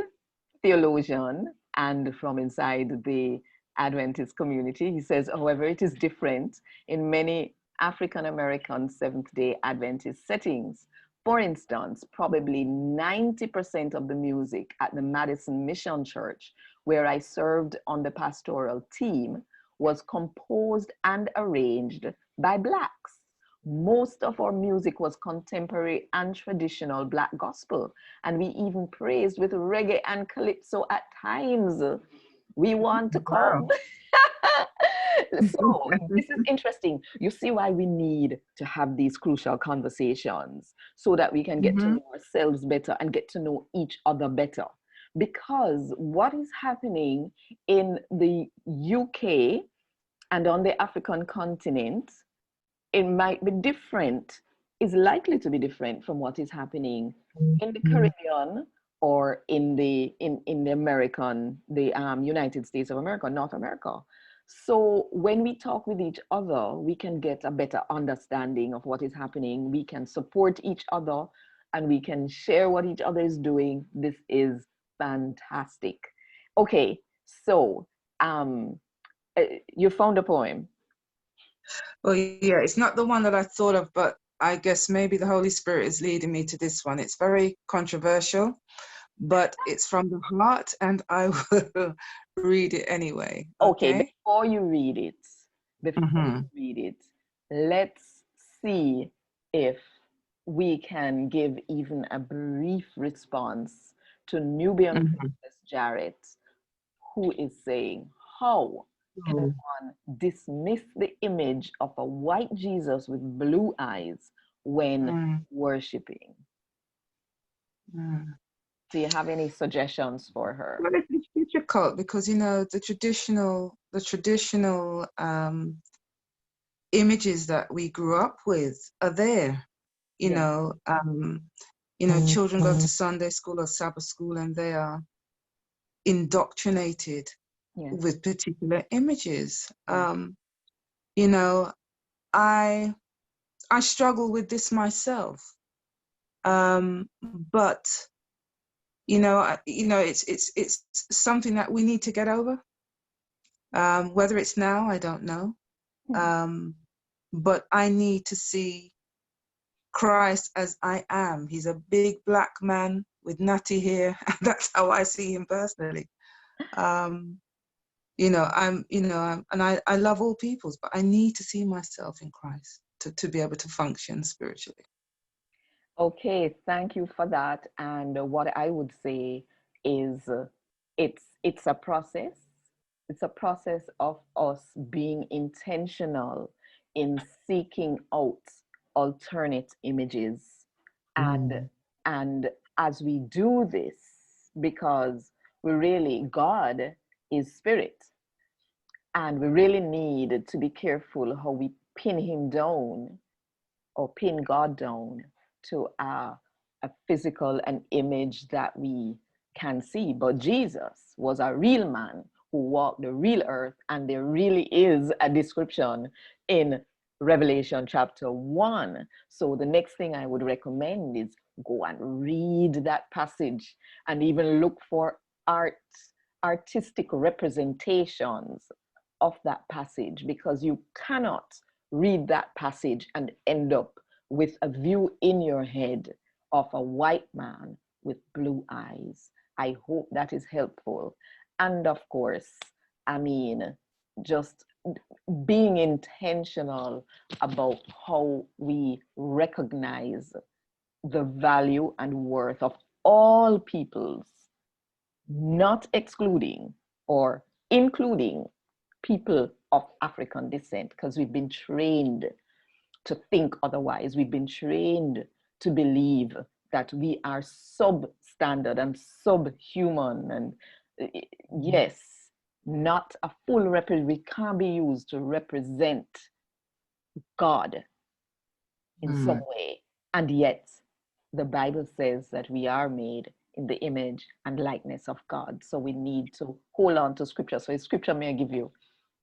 theologian and from inside the Adventist community. He says, however, it is different in many African American Seventh day Adventist settings. For instance, probably 90% of the music at the Madison Mission Church, where I served on the pastoral team, was composed and arranged by Blacks. Most of our music was contemporary and traditional Black gospel, and we even praised with reggae and calypso at times. We want to come. Wow. So this is interesting. You see why we need to have these crucial conversations so that we can get to Mhm. know ourselves better and get to know each other better. Because what is happening in the UK and on the African continent, it might be different, is likely to be different from what is happening in the Caribbean or in the American, the United States of America, North America. So when we talk with each other, we can get a better understanding of what is happening. We can support each other and we can share what each other is doing. This is fantastic. Okay, so um, you found a poem. Well, yeah, it's not the one that I thought of, but I guess maybe the Holy Spirit is leading me to this one. It's very controversial, but it's from the heart, and I will read it anyway. Okay, Okay? before Mm-hmm. you read it, let's see if we can give even a brief response to Nubian Mm-hmm. Princess Jarrett, who is saying, how can Oh, one dismiss the image of a white Jesus with blue eyes when mm, worshiping? mm. Do you have any suggestions for her? Well, it's difficult because the traditional images that we grew up with are there. You Yes, know, um, children go to Sunday school or Sabbath school, and they are indoctrinated yes, with particular images. yes. You know, I I struggle with this myself, but it's something that we need to get over. Whether it's now, I don't know. Hmm. Um, but I need to see Christ as I am. He's a big black man with natty hair. That's how I see him personally. Um, I love all peoples, but I need to see myself in Christ to be able to function spiritually. Okay, thank you for that. And what I would say is it's a process. It's a process of us being intentional in seeking out alternate images. And and as we do this, because God is spirit, and we really need to be careful how we pin him down or pin God down to a physical an image that we can see. But Jesus was a real man who walked the real earth, and there really is a description in Revelation chapter 1. So the next thing I would recommend is go and read that passage and even look for artistic representations of that passage, because you cannot read that passage and end up with a view in your head of a white man with blue eyes. I hope that is helpful. And of course, I mean, just being intentional about how we recognize the value and worth of all peoples, not excluding or including people of African descent, because we've been trained to think otherwise. We've been trained to believe that we are substandard and subhuman. And yes, not a full we can't be used to represent God in some way. And yet, the Bible says that we are made in the image and likeness of God. So we need to hold on to scripture. So scripture may give you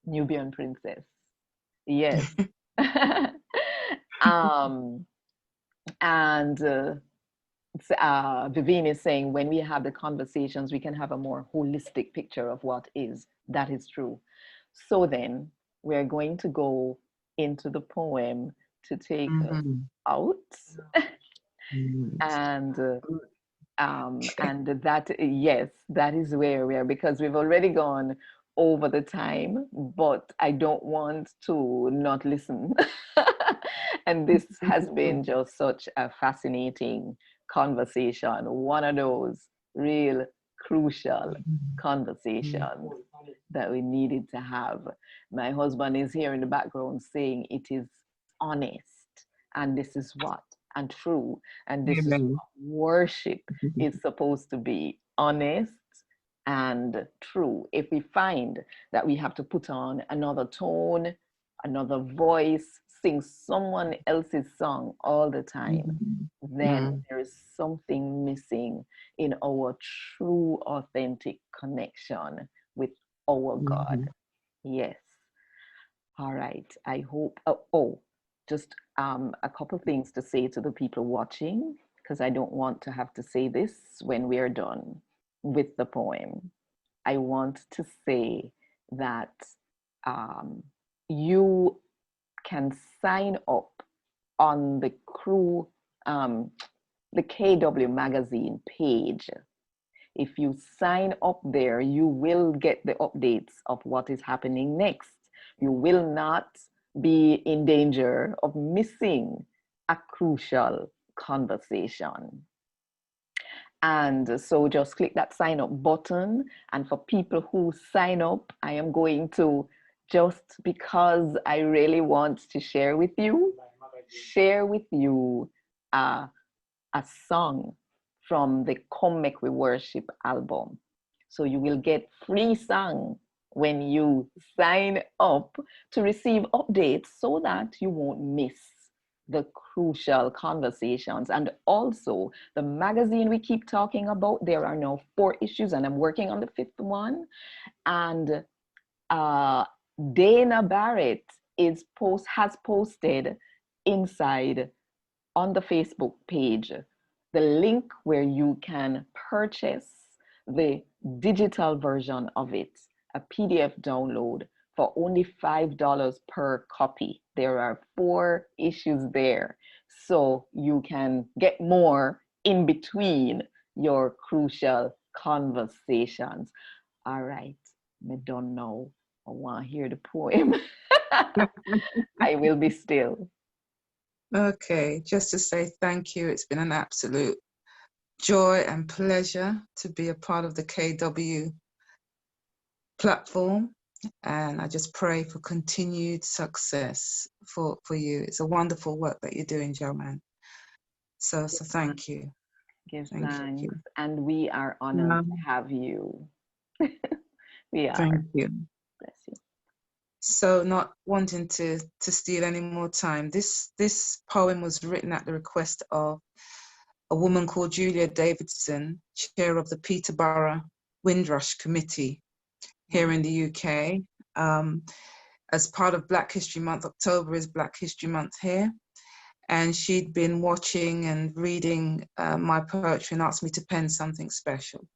Nubian princess. Yes. And Vivine is saying, when we have the conversations, we can have a more holistic picture of what is. That is true. So then we're going to go into the poem to take us out. And that, yes, that is where we are, because we've already gone over the time, but I don't want to not listen. And this has been just such a fascinating conversation, one of those real crucial conversations that we needed to have. My husband is here in the background saying it is honest, and this is what, and true, and this is what worship is supposed to be: honest and true. If we find that we have to put on another tone, another voice, sing someone else's song all the time, then there is something missing in our true, authentic connection with our God. Yes. All right. I hope, just a couple things to say to the people watching, because I don't want to have to say this when we are done with the poem. I want to say that you can sign up on the the KW magazine page. If you sign up there, you will get the updates of what is happening next. You will not be in danger of missing a crucial conversation. And so just click that sign up button. And for people who sign up, I am going to, just because I really want to share with you a song from the Come Make We Worship album. So you will get free song when you sign up to receive updates, so that you won't miss the crucial conversations. And also the magazine we keep talking about, there are now 4 issues and I'm working on the 5th one. And Dana Barrett has posted inside on the Facebook page the link where you can purchase the digital version of it, a PDF download, for only $5 per copy. There are 4 issues there, so you can get more in between your crucial conversations. All right, I don't know. I want to hear the poem. I will be still. Okay, just to say thank you. It's been an absolute joy and pleasure to be a part of the KW platform. And I just pray for continued success for you. It's a wonderful work that you're doing, Joanne. So thank you. Give thanks. And we are honored to have you. We are. Thank you. Bless you. So, not wanting to steal any more time, this poem was written at the request of a woman called Julia Davidson, chair of the Peterborough Windrush Committee here in the UK. As part of Black History Month, October is Black History Month here. And she'd been watching and reading my poetry and asked me to pen something special.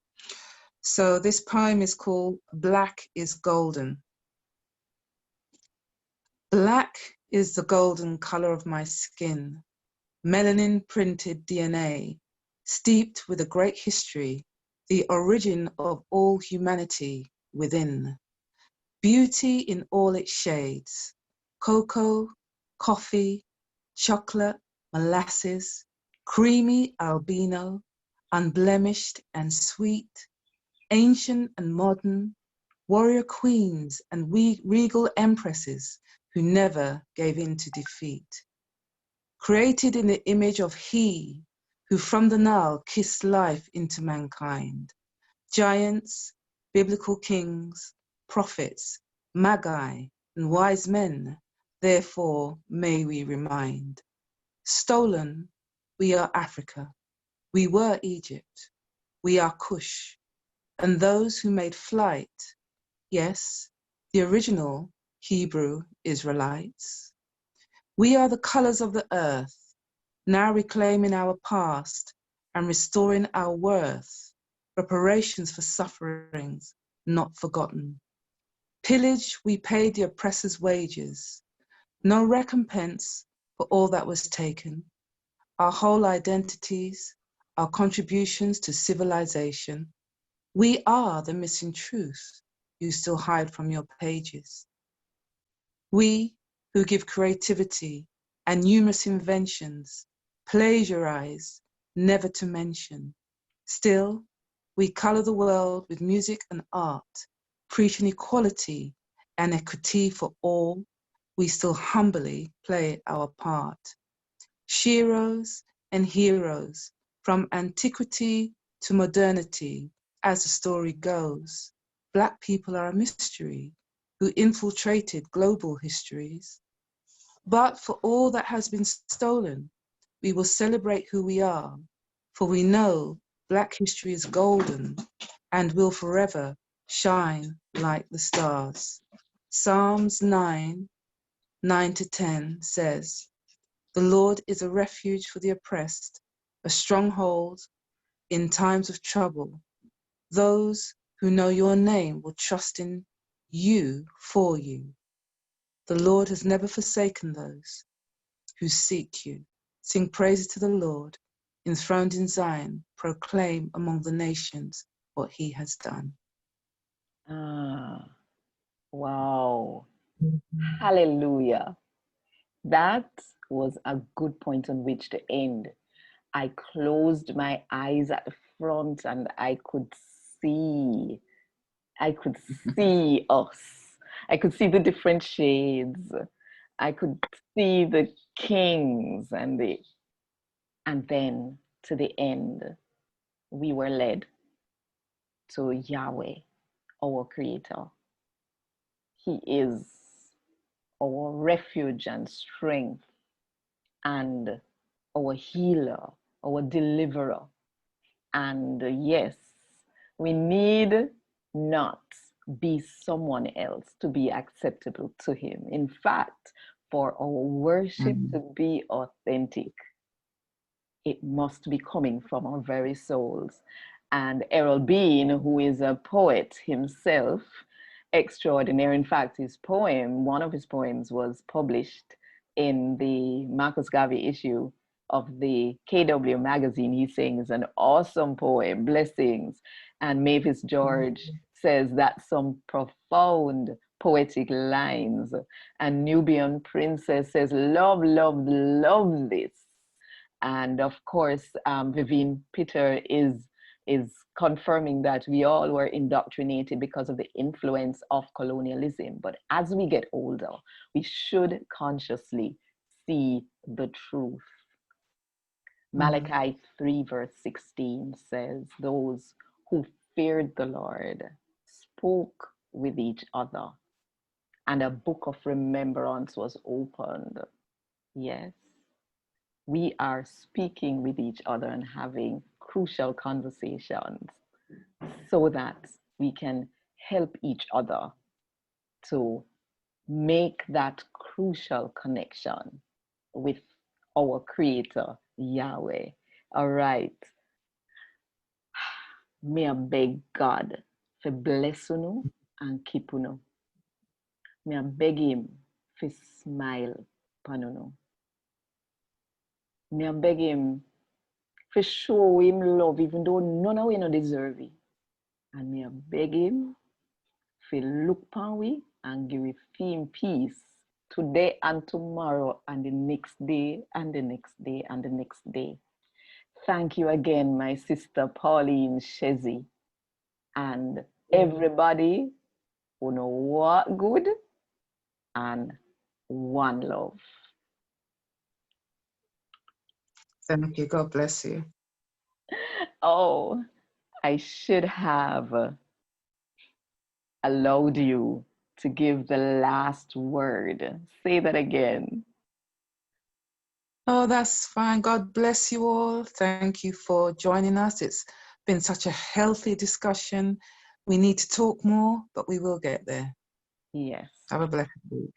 So this poem is called Black is Golden. Black is the golden color of my skin, melanin printed DNA, steeped with a great history, the origin of all humanity within. Beauty in all its shades, cocoa, coffee, chocolate, molasses, creamy albino, unblemished and sweet, ancient and modern, warrior queens and regal empresses who never gave in to defeat. Created in the image of He who from the Nile kissed life into mankind. Giants, biblical kings, prophets, magi, and wise men, therefore may we remind. Stolen, we are Africa, we were Egypt, we are Cush, and those who made flight, yes, the original Hebrew Israelites. We are the colors of the earth, now reclaiming our past and restoring our worth, reparations for sufferings not forgotten. Pillage, we paid the oppressor's wages, no recompense for all that was taken. Our whole identities, our contributions to civilization. We are the missing truth you still hide from your pages. We who give creativity and numerous inventions, plagiarize, never to mention. Still, we color the world with music and art, preaching equality and equity for all. We still humbly play our part. Sheroes and heroes, from antiquity to modernity, as the story goes, Black people are a mystery who infiltrated global histories. But for all that has been stolen, we will celebrate who we are, for we know Black history is golden and will forever shine like the stars. Psalms 9:9-10 says, "The Lord is a refuge for the oppressed, a stronghold in times of trouble. Those who know your name will trust in you for you. The Lord has never forsaken those who seek you. Sing praises to the Lord, enthroned in Zion, proclaim among the nations what he has done." Ah, wow. Hallelujah. That was a good point on which to end. I closed my eyes at the front and see, I could see us. I could see the different shades. I could see the kings and then to the end, we were led to Yahweh, our creator. He is our refuge and strength and our healer, our deliverer. And yes, we need not be someone else to be acceptable to Him. In fact, for our worship to be authentic, it must be coming from our very souls. And Errol Bean, who is a poet himself, extraordinary. In fact, one of his poems was published in the Marcus Garvey issue of the KW magazine. He's saying it's an awesome poem, blessings. And Mavis George says that's some profound poetic lines. And Nubian Princess says, love, love, love this. And of course, Vivienne Peter is confirming that we all were indoctrinated because of the influence of colonialism. But as we get older, we should consciously see the truth. Malachi 3 verse 16 says, those who feared the Lord spoke with each other, and a book of remembrance was opened. Yes, we are speaking with each other and having crucial conversations so that we can help each other to make that crucial connection with our Creator, Yahweh. All right. May I beg God for bless you and keep you. May I beg Him for smile Panuno. Me a beg him for show him love even though none of we no deserve it. And me a beg him for look upon we and give him peace today and tomorrow and the next day and the next day and the next day. Thank you again, my sister Pauline Shezzie, and everybody who know what good and one love. Thank you. God bless you. Oh, I should have allowed you to give the last word. Say that again. Oh, that's fine. God bless you all. Thank you for joining us. It's been such a healthy discussion. We need to talk more, but we will get there. Yes. Have a blessed week.